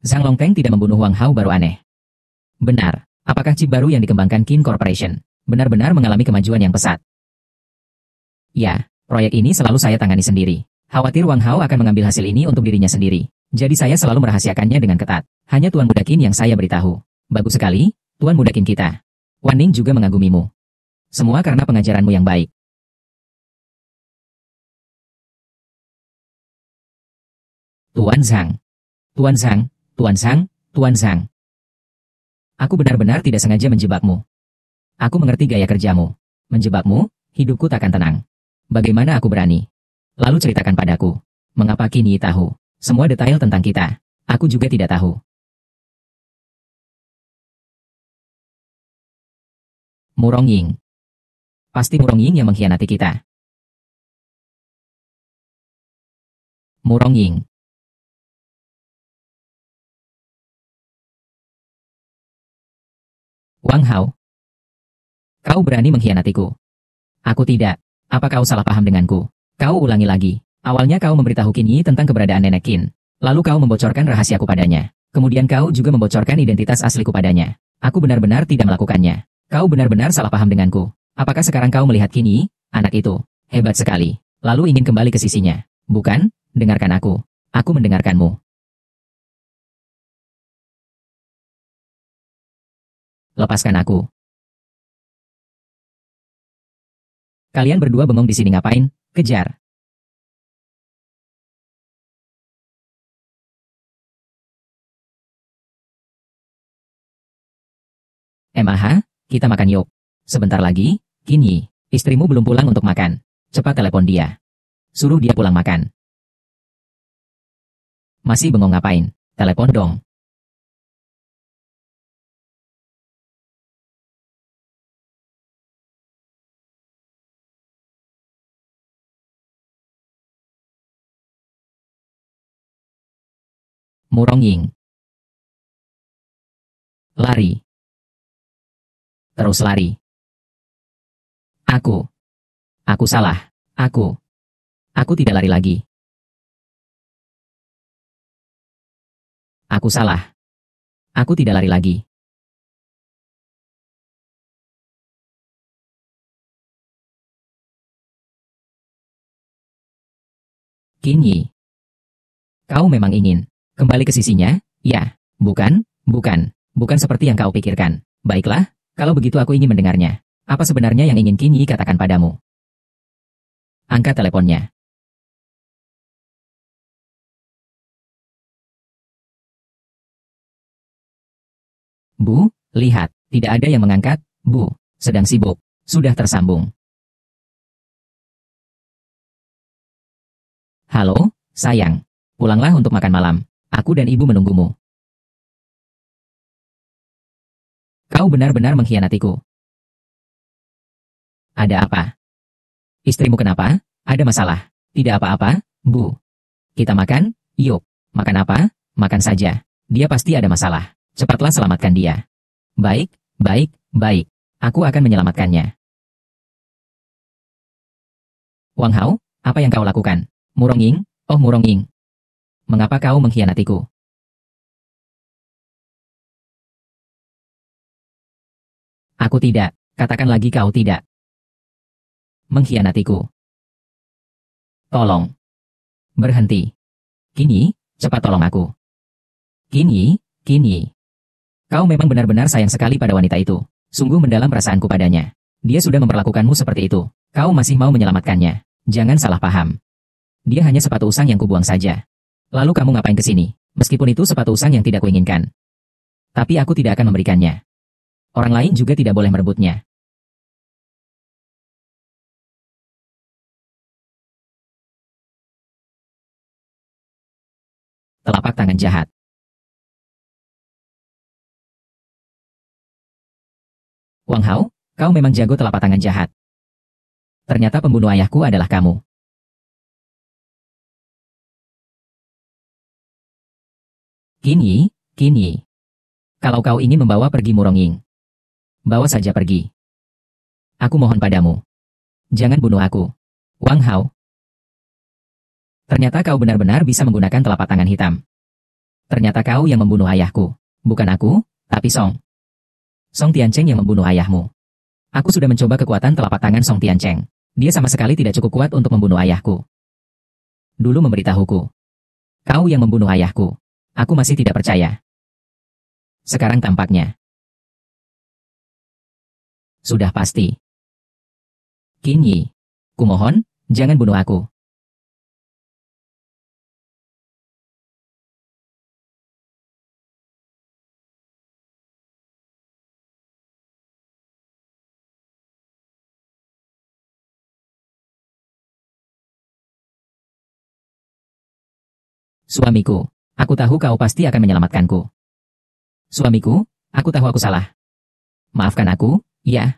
Zhang Longteng tidak membunuh Wang Hao baru aneh. Benar, apakah chip baru yang dikembangkan Qin Corporation benar-benar mengalami kemajuan yang pesat? Ya, proyek ini selalu saya tangani sendiri. Khawatir Wang Hao akan mengambil hasil ini untuk dirinya sendiri. Jadi saya selalu merahasiakannya dengan ketat. Hanya Tuan Muda Qin yang saya beritahu. Bagus sekali, Tuan Muda Qin kita. Wan Ning juga mengagumimu. Semua karena pengajaranmu yang baik. Tuan Zhang. Tuan Zhang, Tuan Zhang, Tuan Zhang. Aku benar-benar tidak sengaja menjebakmu. Aku mengerti gaya kerjamu. Menjebakmu, hidupku takkan tenang. Bagaimana aku berani? Lalu ceritakan padaku. Mengapa kini tahu? Semua detail tentang kita. Aku juga tidak tahu. Murong Ying. Pasti Murong Ying yang mengkhianati kita. Murong Ying. Wang Hao. Kau berani mengkhianatiku. Aku tidak. Apa kau salah paham denganku? Kau ulangi lagi. Awalnya kau memberitahu Qin Yi tentang keberadaan nenek Qin. Lalu kau membocorkan rahasiaku padanya. Kemudian kau juga membocorkan identitas asliku padanya. Aku benar-benar tidak melakukannya. Kau benar-benar salah paham denganku. Apakah sekarang kau melihat Qin Yi, anak itu? Hebat sekali. Lalu ingin kembali ke sisinya. Bukan? Dengarkan aku. Aku mendengarkanmu. Lepaskan aku. Kalian berdua bengong di sini ngapain? Kejar. MAH, kita makan yuk. Sebentar lagi, Qin Yi, istrimu belum pulang untuk makan. Cepat telepon dia. Suruh dia pulang makan. Masih bengong ngapain? Telepon dong. Murong Ying. Lari. Terus lari. Aku. Aku salah. Aku tidak lari lagi. Aku salah. Aku tidak lari lagi. Qin Yi. Kau memang ingin kembali ke sisinya? Ya. Bukan, bukan seperti yang kau pikirkan. Baiklah, kalau begitu aku ingin mendengarnya. Apa sebenarnya yang ingin Qin Yi katakan padamu? Angkat teleponnya. Bu, lihat, tidak ada yang mengangkat. Bu, sedang sibuk. Sudah tersambung. Halo, sayang. Pulanglah untuk makan malam. Aku dan ibu menunggumu. Kau benar-benar mengkhianatiku. Ada apa? Istrimu kenapa? Ada masalah. Tidak apa-apa, Bu. Kita makan? Yuk. Makan apa? Makan saja. Dia pasti ada masalah. Cepatlah selamatkan dia. Baik, baik, baik. Aku akan menyelamatkannya. Wang Hao, apa yang kau lakukan? Murongying, oh Murongying. Mengapa kau mengkhianatiku? Aku tidak. Katakan lagi kau tidak. Mengkhianatiku. Tolong. Berhenti. Qin Yi, cepat tolong aku. Qin Yi. Kau memang benar-benar sayang sekali pada wanita itu. Sungguh mendalam perasaanku padanya. Dia sudah memperlakukanmu seperti itu. Kau masih mau menyelamatkannya. Jangan salah paham. Dia hanya sepatu usang yang kubuang saja. Lalu kamu ngapain ke sini? Meskipun itu sepatu usang yang tidak kuinginkan. Tapi aku tidak akan memberikannya. Orang lain juga tidak boleh merebutnya. Telapak tangan jahat. Wang Hao, kau memang jago telapak tangan jahat. Ternyata pembunuh ayahku adalah kamu. Qin Yi. Kalau kau ingin membawa pergi Murongying, bawa saja pergi. Aku mohon padamu. Jangan bunuh aku. Wang Hao. Ternyata kau benar-benar bisa menggunakan telapak tangan hitam. Ternyata kau yang membunuh ayahku. Bukan aku, tapi Song. Song Tiancheng yang membunuh ayahmu. Aku sudah mencoba kekuatan telapak tangan Song Tiancheng. Dia sama sekali tidak cukup kuat untuk membunuh ayahku. Dulu memberitahuku. Kau yang membunuh ayahku. Aku masih tidak percaya. Sekarang tampaknya. Sudah pasti. Qin Yi. Kumohon, jangan bunuh aku. Suamiku, aku tahu kau pasti akan menyelamatkanku. Suamiku, aku tahu aku salah. Maafkan aku, ya.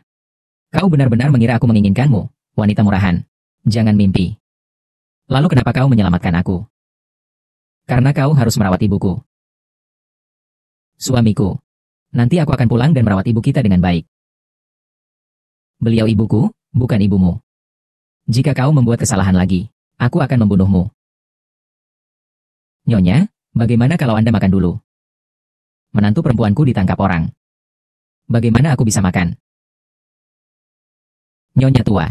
Kau benar-benar mengira aku menginginkanmu, wanita murahan. Jangan mimpi. Lalu kenapa kau menyelamatkan aku? Karena kau harus merawat ibuku. Suamiku, nanti aku akan pulang dan merawat ibu kita dengan baik. Beliau ibuku, bukan ibumu. Jika kau membuat kesalahan lagi, aku akan membunuhmu. Nyonya, bagaimana kalau Anda makan dulu? Menantu perempuanku ditangkap orang. Bagaimana aku bisa makan? Nyonya tua,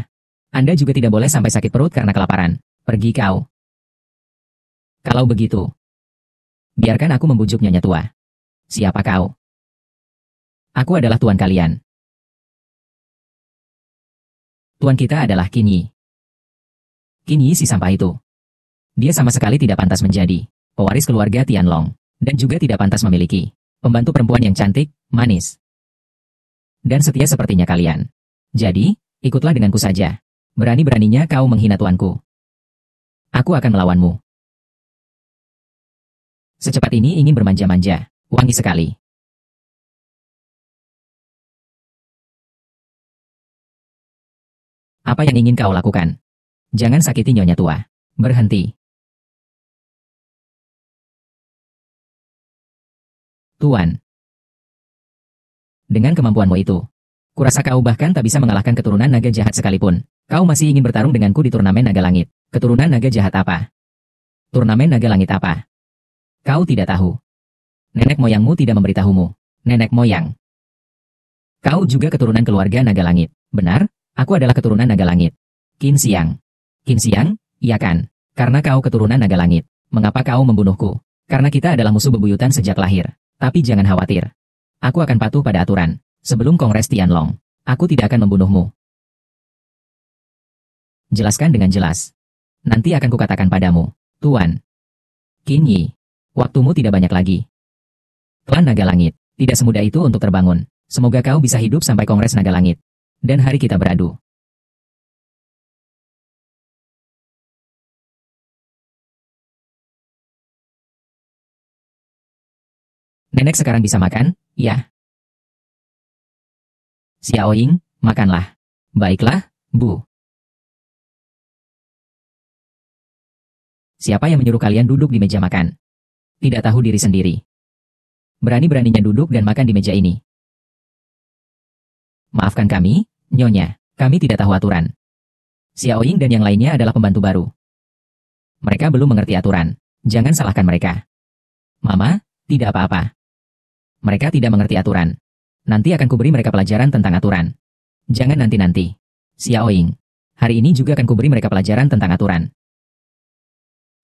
Anda juga tidak boleh sampai sakit perut karena kelaparan. Pergi kau. Kalau begitu, biarkan aku membujuk Nyonya tua. Siapa kau? Aku adalah tuan kalian. Tuan kita adalah Qin Yi. Qin Yi si sampah itu. Dia sama sekali tidak pantas menjadi pewaris keluarga Tianlong, dan juga tidak pantas memiliki pembantu perempuan yang cantik, manis, dan setia sepertinya kalian. Jadi, ikutlah denganku saja. Berani-beraninya kau menghina tuanku. Aku akan melawanmu. Secepat ini ingin bermanja-manja, wangi sekali. Apa yang ingin kau lakukan? Jangan sakiti Nyonya tua. Berhenti. Tuan. Dengan kemampuanmu itu, Kurasa kau bahkan tak bisa mengalahkan keturunan naga jahat sekalipun. Kau masih ingin bertarung denganku di turnamen naga langit. Keturunan naga jahat apa? Turnamen naga langit apa? Kau tidak tahu. Nenek moyangmu tidak memberitahumu. Nenek moyang. Kau juga keturunan keluarga naga langit. Benar, aku adalah keturunan naga langit. Qin Xiang. Qin Xiang? Iya kan? Karena kau keturunan naga langit. Mengapa kau membunuhku? Karena kita adalah musuh bebuyutan sejak lahir. Tapi jangan khawatir. Aku akan patuh pada aturan. Sebelum Kongres Tianlong, aku tidak akan membunuhmu. Jelaskan dengan jelas. Nanti akan kukatakan padamu, Tuan. Qin Yi, waktumu tidak banyak lagi. Klan Naga Langit, tidak semudah itu untuk terbangun. Semoga kau bisa hidup sampai Kongres Naga Langit. Dan hari kita beradu. Nenek sekarang bisa makan, ya? Xiaoying, makanlah. Baiklah, Bu. Siapa yang menyuruh kalian duduk di meja makan? Tidak tahu diri sendiri. Berani-beraninya duduk dan makan di meja ini. Maafkan kami, Nyonya. Kami tidak tahu aturan. Xiaoying dan yang lainnya adalah pembantu baru. Mereka belum mengerti aturan. Jangan salahkan mereka. Mama, tidak apa-apa. Mereka tidak mengerti aturan. Nanti akan kuberi mereka pelajaran tentang aturan. Jangan nanti-nanti. Xiaoying. Hari ini juga akan kuberi mereka pelajaran tentang aturan.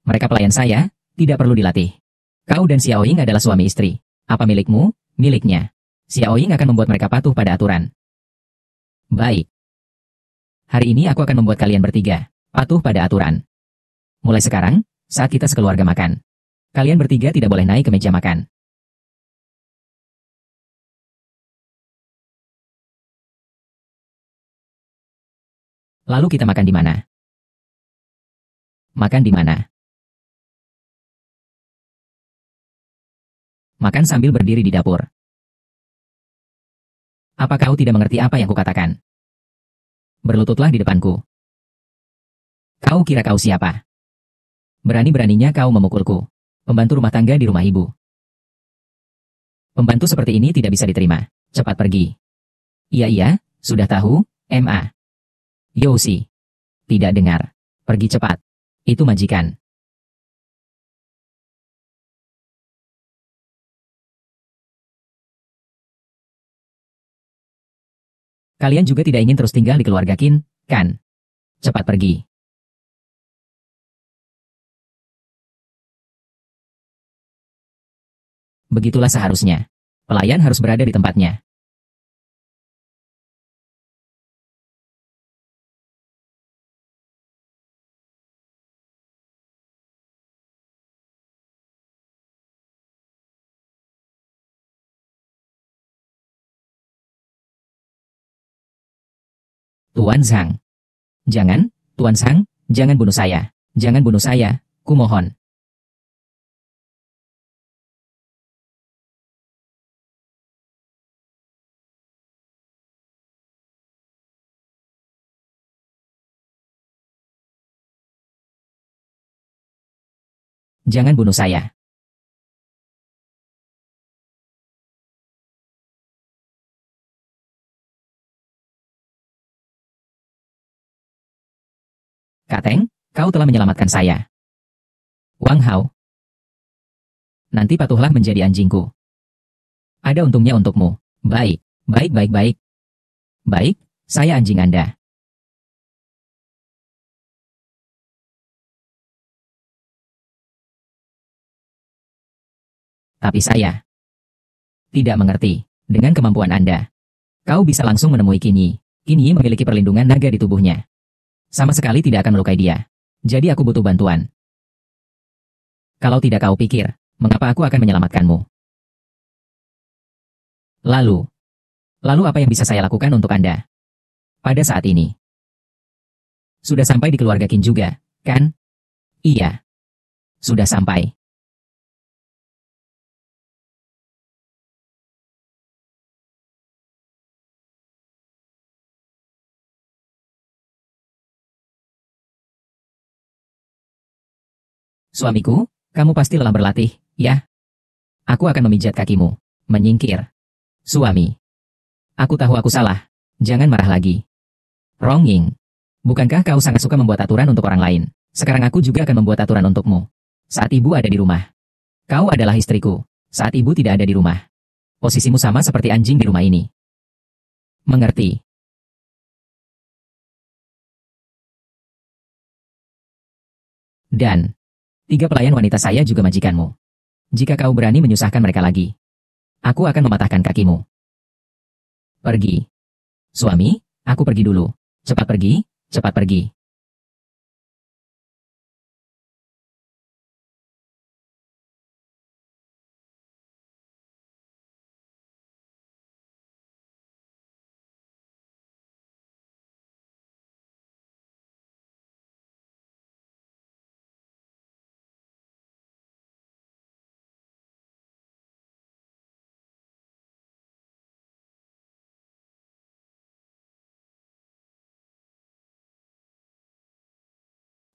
Mereka pelayan saya, tidak perlu dilatih. Kau dan Xiaoying adalah suami istri. Apa milikmu? Miliknya. Xiaoying akan membuat mereka patuh pada aturan. Baik. Hari ini aku akan membuat kalian bertiga patuh pada aturan. Mulai sekarang, saat kita sekeluarga makan, kalian bertiga tidak boleh naik ke meja makan. Lalu kita makan di mana? Makan di mana? Makan sambil berdiri di dapur. Apa kau tidak mengerti apa yang kukatakan? Berlututlah di depanku. Kau kira kau siapa? Berani-beraninya kau memukulku. Pembantu rumah tangga di rumah ibu. Pembantu seperti ini tidak bisa diterima. Cepat pergi. Iya, sudah tahu, Ma. Youxi. Tidak dengar. Pergi cepat. Itu majikan. Kalian juga tidak ingin terus tinggal di keluarga Qin, kan? Cepat pergi. Begitulah seharusnya. Pelayan harus berada di tempatnya. Tuan Zhang. Jangan, Tuan Zhang, jangan bunuh saya. Jangan bunuh saya, kumohon. Jangan bunuh saya. Kateng, kau telah menyelamatkan saya. Wang Hao. Nanti patuhlah menjadi anjingku. Ada untungnya untukmu. Baik, baik. Baik, saya anjing Anda. Tapi saya tidak mengerti. Dengan kemampuan Anda, kau bisa langsung menemui Qin Yi. Qin Yi memiliki perlindungan naga di tubuhnya. Sama sekali tidak akan melukai dia. Jadi aku butuh bantuan. Kalau tidak kau pikir, mengapa aku akan menyelamatkanmu? Lalu apa yang bisa saya lakukan untuk Anda? Pada saat ini. Sudah sampai di keluarga Qin juga, kan? Iya. Sudah sampai. Suamiku, kamu pasti lelah berlatih, ya? Aku akan memijat kakimu. Menyingkir. Suami. Aku tahu aku salah. Jangan marah lagi. Ronging. Bukankah kau sangat suka membuat aturan untuk orang lain? Sekarang aku juga akan membuat aturan untukmu. Saat ibu ada di rumah. Kau adalah istriku. Saat ibu tidak ada di rumah. Posisimu sama seperti anjing di rumah ini. Mengerti? Dan 3 pelayan wanita saya juga majikanmu. Jika kau berani menyusahkan mereka lagi, aku akan mematahkan kakimu. Pergi. Suami, aku pergi dulu. Cepat pergi, cepat pergi.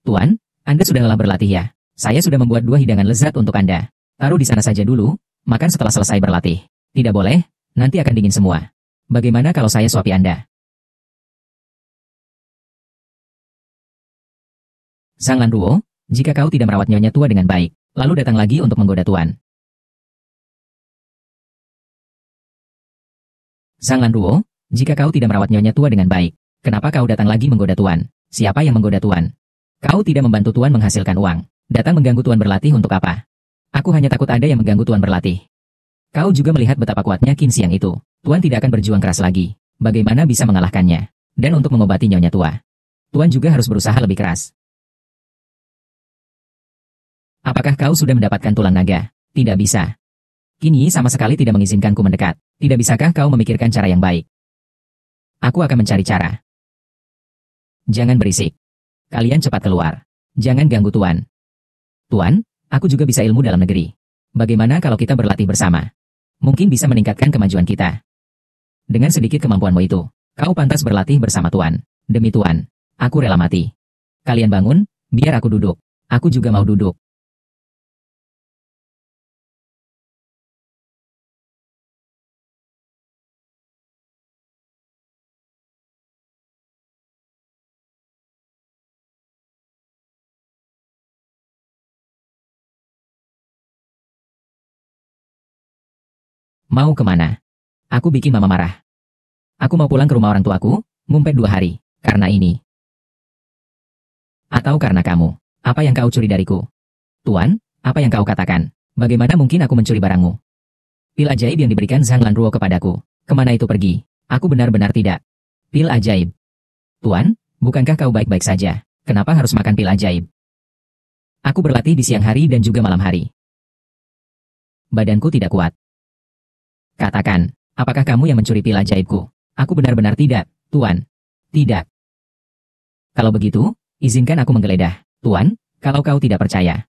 Tuan, Anda sudah lelah berlatih ya? Saya sudah membuat 2 hidangan lezat untuk Anda. Taruh di sana saja dulu, makan setelah selesai berlatih. Tidak boleh, nanti akan dingin semua. Bagaimana kalau saya suapi Anda? Sang Lanruo, jika kau tidak merawat nyonya tua dengan baik, lalu datang lagi untuk menggoda Tuan. Sang Lanruo, jika kau tidak merawat nyonya tua dengan baik, kenapa kau datang lagi menggoda Tuan? Siapa yang menggoda Tuan? Kau tidak membantu Tuan menghasilkan uang. Datang mengganggu Tuan berlatih untuk apa? Aku hanya takut ada yang mengganggu Tuan berlatih. Kau juga melihat betapa kuatnya Qin Xiang itu. Tuan tidak akan berjuang keras lagi. Bagaimana bisa mengalahkannya? Dan untuk mengobati nyonya tua, Tuan juga harus berusaha lebih keras. Apakah kau sudah mendapatkan tulang naga? Tidak bisa. Kini sama sekali tidak mengizinkanku mendekat. Tidak bisakah kau memikirkan cara yang baik? Aku akan mencari cara. Jangan berisik. Kalian cepat keluar. Jangan ganggu Tuan. Tuan, aku juga bisa ilmu dalam negeri. Bagaimana kalau kita berlatih bersama? Mungkin bisa meningkatkan kemajuan kita. Dengan sedikit kemampuanmu itu, kau pantas berlatih bersama Tuan. Demi Tuan, aku rela mati. Kalian bangun, biar aku duduk. Aku juga mau duduk. Mau kemana? Aku bikin mama marah. Aku mau pulang ke rumah orang tuaku, ngumpet 2 hari. Karena ini. Atau karena kamu. Apa yang kau curi dariku? Tuan, apa yang kau katakan? Bagaimana mungkin aku mencuri barangmu? Pil ajaib yang diberikan Zhang Lanruo kepadaku. Kemana itu pergi? Aku benar-benar tidak. Pil ajaib. Tuan, bukankah kau baik-baik saja? Kenapa harus makan pil ajaib? Aku berlatih di siang hari dan juga malam hari. Badanku tidak kuat. Katakan, apakah kamu yang mencuri pil ajaibku? Aku benar-benar tidak, Tuan. Tidak. Kalau begitu, izinkan aku menggeledah. Tuan, kalau kau tidak percaya,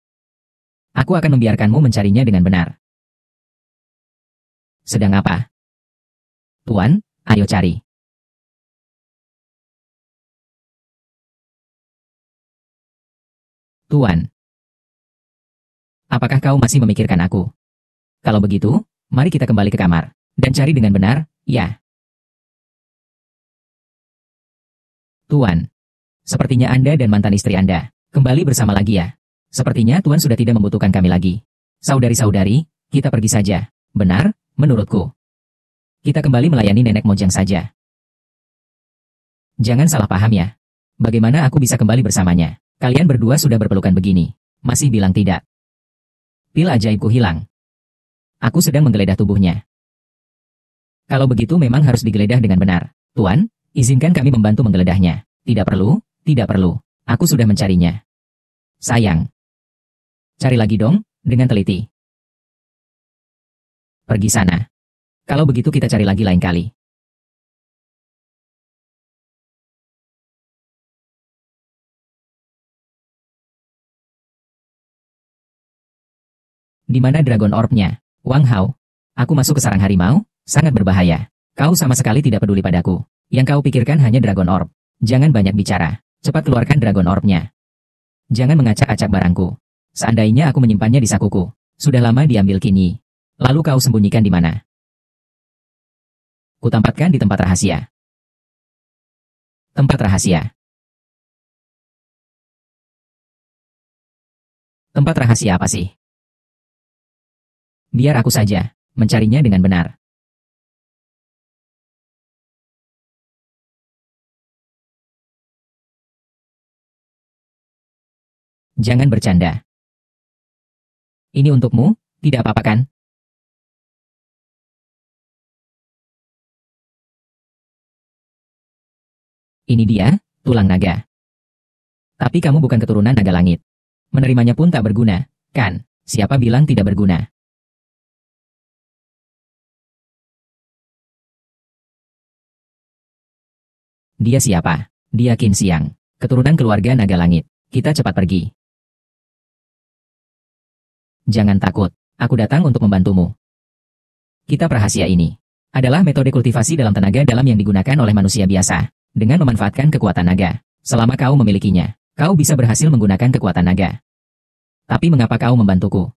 aku akan membiarkanmu mencarinya dengan benar. Sedang apa? Tuan, ayo cari. Tuan, apakah kau masih memikirkan aku? Kalau begitu, mari kita kembali ke kamar dan cari dengan benar, ya. Tuan, sepertinya Anda dan mantan istri Anda kembali bersama lagi ya. Sepertinya Tuan sudah tidak membutuhkan kami lagi. Saudari-saudari, kita pergi saja. Benar, menurutku. Kita kembali melayani Nenek Mojang saja. Jangan salah paham ya. Bagaimana aku bisa kembali bersamanya? Kalian berdua sudah berpelukan begini. Masih bilang tidak. Pil ajaibku hilang. Aku sedang menggeledah tubuhnya. Kalau begitu memang harus digeledah dengan benar. Tuan, izinkan kami membantu menggeledahnya. Tidak perlu, tidak perlu. Aku sudah mencarinya. Sayang. Cari lagi dong, dengan teliti. Pergi sana. Kalau begitu kita cari lagi lain kali. Di mana Dragon Orb-nya? Wang Hao. Aku masuk ke sarang harimau, sangat berbahaya. Kau sama sekali tidak peduli padaku. Yang kau pikirkan hanya Dragon Orb. Jangan banyak bicara. Cepat keluarkan Dragon Orb-nya. Jangan mengacak-acak barangku. Seandainya aku menyimpannya di sakuku, sudah lama diambil Qin. Lalu kau sembunyikan di mana? Kutampatkan di tempat rahasia. Tempat rahasia. Tempat rahasia apa sih? Biar aku saja mencarinya dengan benar. Jangan bercanda. Ini untukmu, tidak apa-apa kan? Ini dia, tulang naga. Tapi kamu bukan keturunan naga langit. Menerimanya pun tak berguna, kan? Siapa bilang tidak berguna? Dia siapa? Dia Qin Xiang, keturunan keluarga naga langit. Kita cepat pergi. Jangan takut, aku datang untuk membantumu. Kitab rahasia ini adalah metode kultivasi dalam tenaga dalam yang digunakan oleh manusia biasa. Dengan memanfaatkan kekuatan naga, selama kau memilikinya, kau bisa berhasil menggunakan kekuatan naga. Tapi mengapa kau membantuku?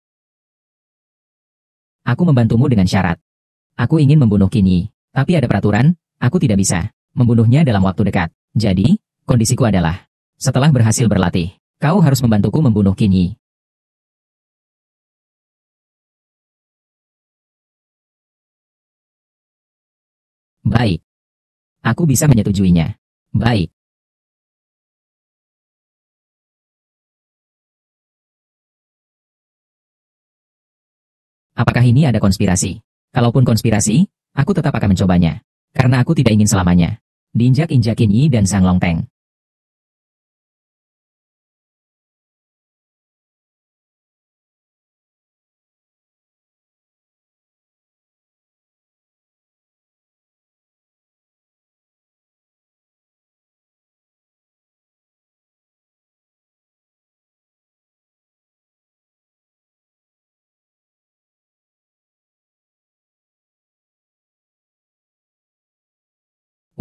Aku membantumu dengan syarat. Aku ingin membunuh Qin Yi, tapi ada peraturan, aku tidak bisa membunuhnya dalam waktu dekat. Jadi, kondisiku adalah, setelah berhasil berlatih, kau harus membantuku membunuh Qin Yi. Baik. Aku bisa menyetujuinya. Baik. Apakah ini ada konspirasi? Kalaupun konspirasi, aku tetap akan mencobanya. Karena aku tidak ingin selamanya diinjak-injak Qin Yi dan Sang Long Teng.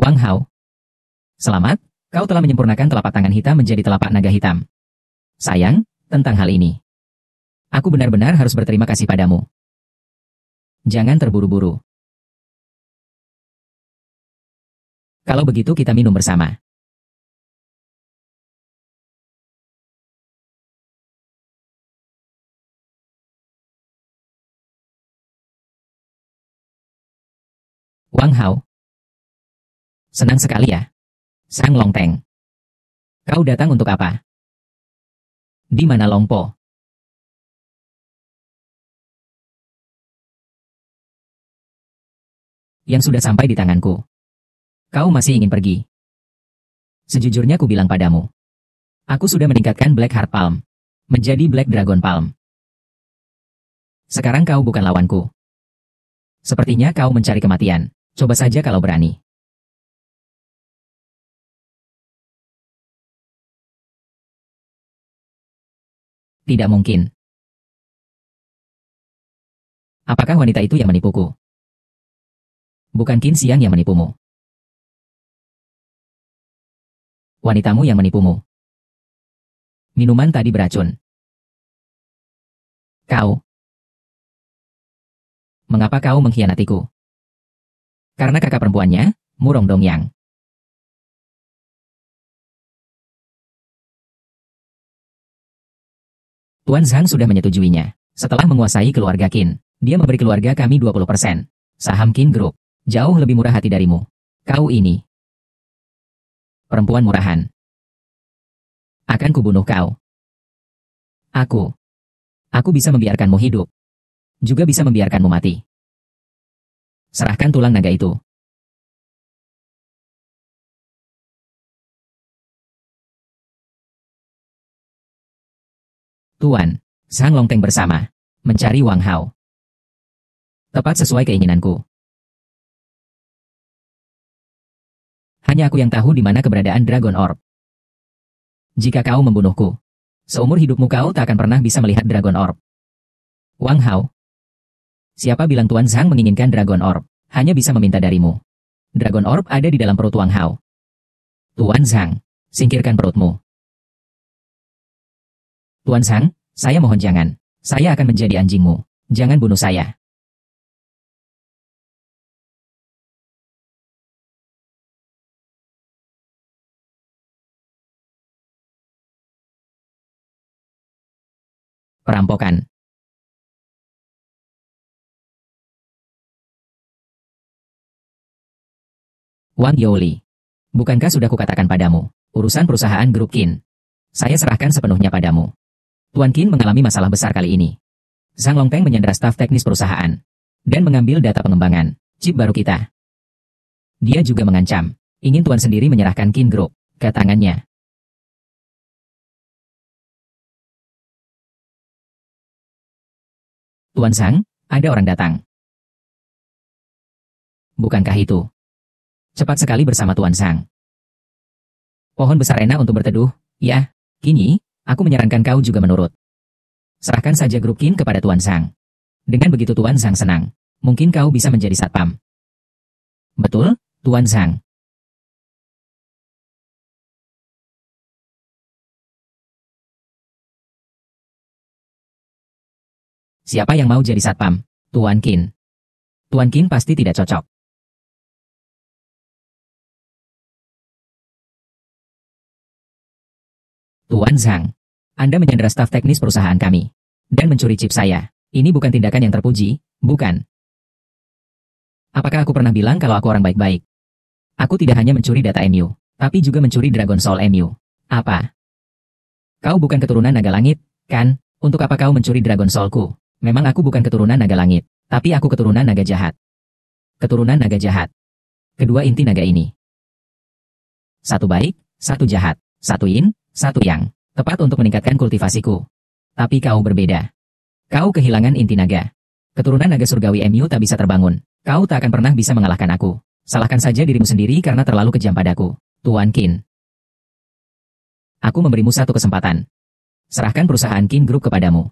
Wang Hao. Selamat, kau telah menyempurnakan telapak tangan hitam menjadi telapak naga hitam. Sayang, tentang hal ini. Aku benar-benar harus berterima kasih padamu. Jangan terburu-buru. Kalau begitu kita minum bersama. Wang Hao. Senang sekali ya. Sang Long Teng. Kau datang untuk apa? Di mana Long Po? Yang sudah sampai di tanganku. Kau masih ingin pergi? Sejujurnya ku bilang padamu. Aku sudah meningkatkan Black Heart Palm menjadi Black Dragon Palm. Sekarang kau bukan lawanku. Sepertinya kau mencari kematian. Coba saja kalau berani. Tidak mungkin. Apakah wanita itu yang menipuku? Bukan Qin Xiang yang menipumu. Wanitamu yang menipumu. Minuman tadi beracun. Kau. Mengapa kau mengkhianatiku? Karena kakak perempuannya, Murong Dongyang. Tuan Zhang sudah menyetujuinya. Setelah menguasai keluarga Qin, dia memberi keluarga kami 20% saham Qin Group. Jauh lebih murah hati darimu. Kau ini. Perempuan murahan. Akan kubunuh kau. Aku. Aku bisa membiarkanmu hidup. Juga bisa membiarkanmu mati. Serahkan tulang naga itu. Tuan, Sang Long Teng bersama. Mencari Wang Hao. Tepat sesuai keinginanku. Hanya aku yang tahu di mana keberadaan Dragon Orb. Jika kau membunuhku, seumur hidupmu kau tak akan pernah bisa melihat Dragon Orb. Wang Hao. Siapa bilang Tuan Zhang menginginkan Dragon Orb? Hanya bisa meminta darimu. Dragon Orb ada di dalam perut Wang Hao. Tuan Zhang, singkirkan perutmu. Tuan Zhang, saya mohon jangan. Saya akan menjadi anjingmu. Jangan bunuh saya. Perampokan. Wang Youli. Bukankah sudah kukatakan padamu, urusan perusahaan grup Qin. Saya serahkan sepenuhnya padamu. Tuan Qin mengalami masalah besar kali ini. Zhang Longteng menyandera staf teknis perusahaan dan mengambil data pengembangan chip baru kita. Dia juga mengancam, ingin Tuan sendiri menyerahkan Qin Group ke tangannya. Tuan Zhang, ada orang datang. Bukankah itu? Cepat sekali bersama Tuan Zhang. Pohon besar enak untuk berteduh, ya. Kini, aku menyarankan kau juga menurut. Serahkan saja grup Qin kepada Tuan Zhang. Dengan begitu Tuan Zhang senang, mungkin kau bisa menjadi satpam. Betul, Tuan Zhang. Siapa yang mau jadi satpam? Tuan Qin. Tuan Qin pasti tidak cocok. Tuan Zhang, Anda menyandera staf teknis perusahaan kami dan mencuri chip saya. Ini bukan tindakan yang terpuji, bukan? Apakah aku pernah bilang kalau aku orang baik-baik? Aku tidak hanya mencuri data MU, tapi juga mencuri Dragon Soul MU. Apa? Kau bukan keturunan naga langit, kan? Untuk apa kau mencuri Dragon Soulku? Memang aku bukan keturunan naga langit, tapi aku keturunan naga jahat. Keturunan naga jahat. Kedua inti naga ini. Satu baik, satu jahat. Satu yin, satu yang. Tepat untuk meningkatkan kultivasiku. Tapi kau berbeda. Kau kehilangan inti naga. Keturunan naga surgawi MU tak bisa terbangun. Kau tak akan pernah bisa mengalahkan aku. Salahkan saja dirimu sendiri karena terlalu kejam padaku, Tuan Qin. Aku memberimu satu kesempatan. Serahkan perusahaan Qin Group kepadamu.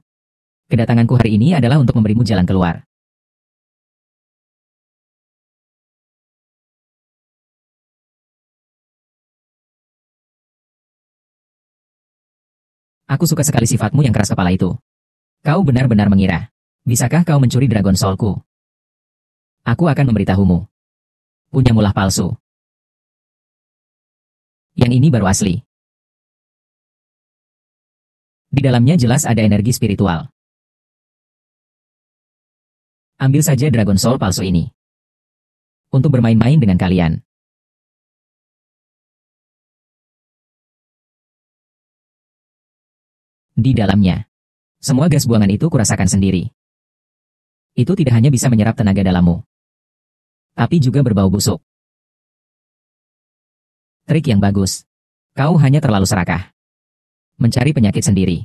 Kedatanganku hari ini adalah untuk memberimu jalan keluar. Aku suka sekali sifatmu yang keras kepala itu. Kau benar-benar mengira. Bisakah kau mencuri Dragon Soulku? Aku akan memberitahumu. Punya mulah palsu. Yang ini baru asli. Di dalamnya jelas ada energi spiritual. Ambil saja Dragon Soul palsu ini. Untuk bermain-main dengan kalian. Di dalamnya. Semua gas buangan itu kurasakan sendiri. Itu tidak hanya bisa menyerap tenaga dalammu, tapi juga berbau busuk. Trik yang bagus. Kau hanya terlalu serakah. Mencari penyakit sendiri.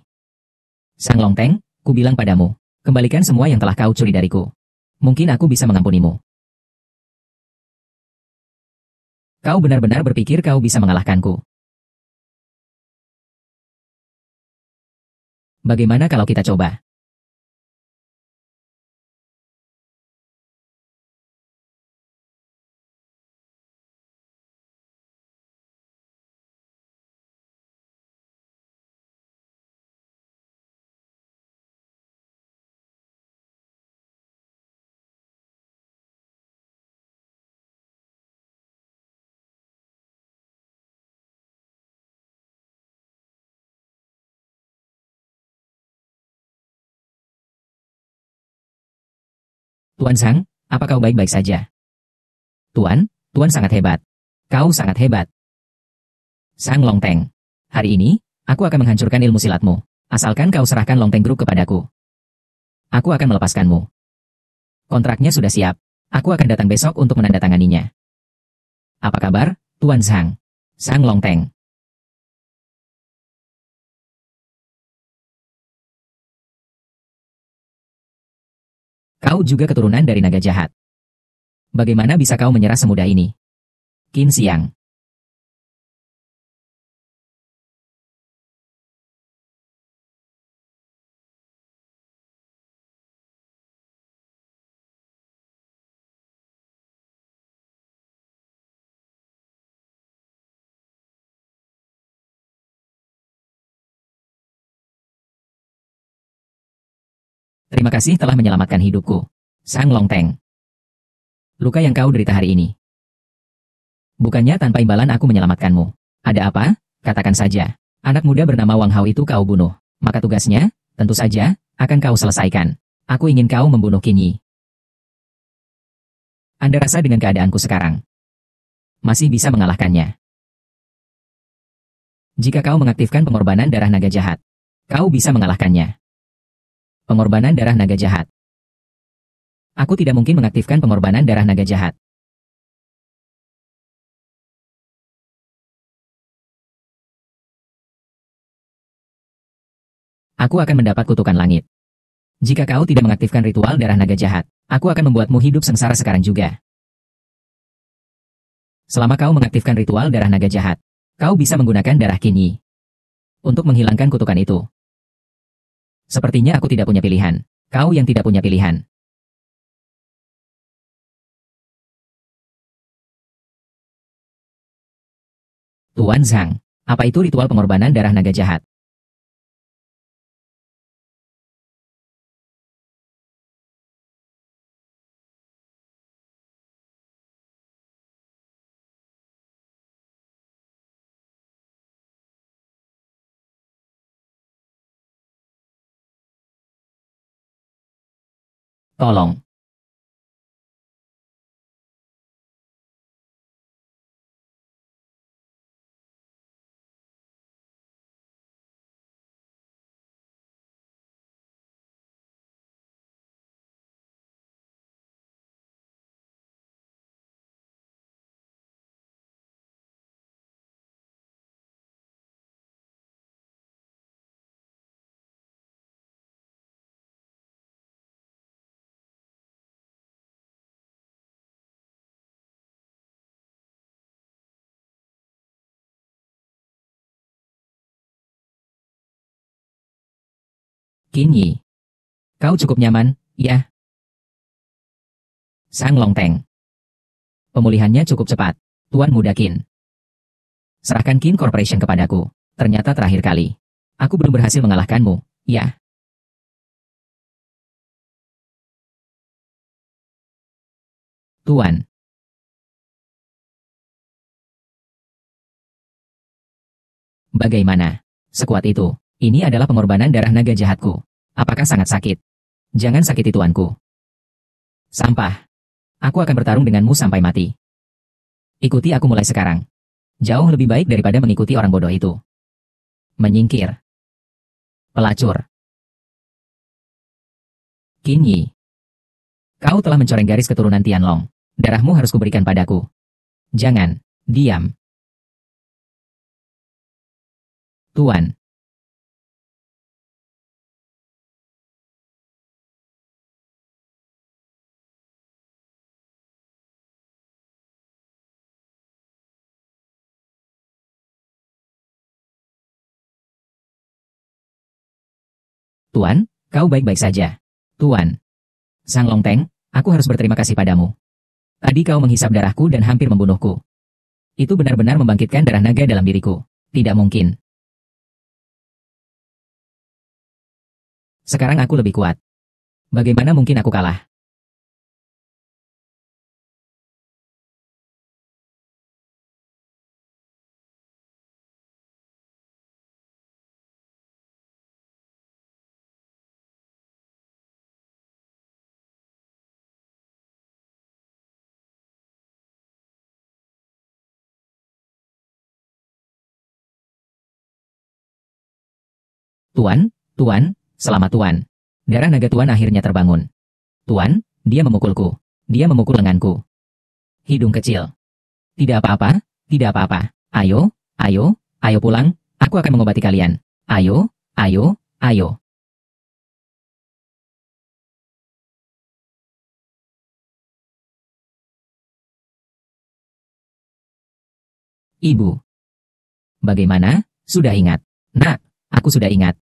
Sang Longteng, ku bilang padamu, kembalikan semua yang telah kau curi dariku. Mungkin aku bisa mengampunimu. Kau benar-benar berpikir kau bisa mengalahkanku. Bagaimana kalau kita coba? Tuan Zhang, apa kau baik-baik saja? Tuan, Tuan sangat hebat. Kau sangat hebat. Sang Longteng. Hari ini, aku akan menghancurkan ilmu silatmu. Asalkan kau serahkan Longteng Group kepadaku. Aku akan melepaskanmu. Kontraknya sudah siap. Aku akan datang besok untuk menandatanganinya. Apa kabar, Tuan Zhang? Sang Longteng. Kau juga keturunan dari naga jahat. Bagaimana bisa kau menyerah semudah ini? Qin Xiang. Terima kasih telah menyelamatkan hidupku, Sang Longteng. Luka yang kau derita hari ini. Bukannya tanpa imbalan aku menyelamatkanmu. Ada apa? Katakan saja. Anak muda bernama Wang Hao itu kau bunuh. Maka tugasnya, Tentu saja, akan kau selesaikan. Aku ingin kau membunuh Qin Yi. Anda rasa dengan keadaanku sekarang masih bisa mengalahkannya? Jika kau mengaktifkan pengorbanan darah naga jahat, kau bisa mengalahkannya. Pengorbanan darah naga jahat. Aku tidak mungkin mengaktifkan pengorbanan darah naga jahat. Aku akan mendapat kutukan langit. Jika kau tidak mengaktifkan ritual darah naga jahat, aku akan membuatmu hidup sengsara sekarang juga. Selama kau mengaktifkan ritual darah naga jahat, kau bisa menggunakan darah Qin Yi untuk menghilangkan kutukan itu. Sepertinya aku tidak punya pilihan. Kau yang tidak punya pilihan. Tuan Zhang, apa itu ritual pengorbanan darah naga jahat? Tolong. Qin Yi, kau cukup nyaman, ya? Sang Longteng. Pemulihannya cukup cepat, Tuan Muda Qin. Serahkan Qin Corporation kepadaku. Ternyata terakhir kali. Aku belum berhasil mengalahkanmu, ya? Tuan. Bagaimana? Sekuat itu. Ini adalah pengorbanan darah naga jahatku. Apakah sangat sakit? Jangan sakiti tuanku. Sampah. Aku akan bertarung denganmu sampai mati. Ikuti aku mulai sekarang. Jauh lebih baik daripada mengikuti orang bodoh itu. Menyingkir. Pelacur. Qin Yi. Kau telah mencoreng garis keturunan Tianlong. Darahmu harus kuberikan padaku. Jangan. Diam. Tuan. Tuan, kau baik-baik saja. Tuan. Sang Longteng, aku harus berterima kasih padamu. Tadi kau menghisap darahku dan hampir membunuhku. Itu benar-benar membangkitkan darah naga dalam diriku. Tidak mungkin. Sekarang aku lebih kuat. Bagaimana mungkin aku kalah? Tuan, Tuan, selamat Tuan. Darah naga Tuan akhirnya terbangun. Tuan, dia memukulku. Dia memukul lenganku. Hidung kecil. Tidak apa-apa, tidak apa-apa. Ayo, ayo, ayo pulang. Aku akan mengobati kalian. Ayo, ayo, ayo. Ibu. Bagaimana? Sudah ingat. Nak, aku sudah ingat.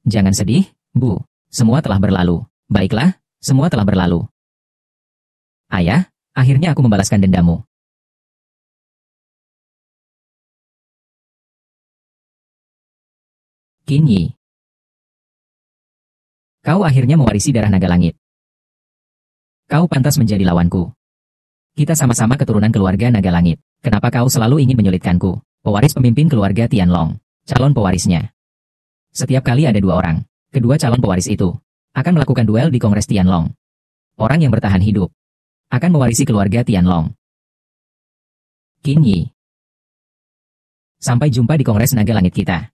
Jangan sedih, Bu. Semua telah berlalu. Baiklah, semua telah berlalu. Ayah, akhirnya aku membalaskan dendamu. Qin Yi. Kau akhirnya mewarisi darah naga langit. Kau pantas menjadi lawanku. Kita sama-sama keturunan keluarga naga langit. Kenapa kau selalu ingin menyulitkanku? Pewaris pemimpin keluarga Tianlong. Calon pewarisnya. Setiap kali ada 2 orang, kedua calon pewaris itu akan melakukan duel di Kongres Tianlong. Orang yang bertahan hidup akan mewarisi keluarga Tianlong. Qin Yi. Sampai jumpa di Kongres Naga Langit kita.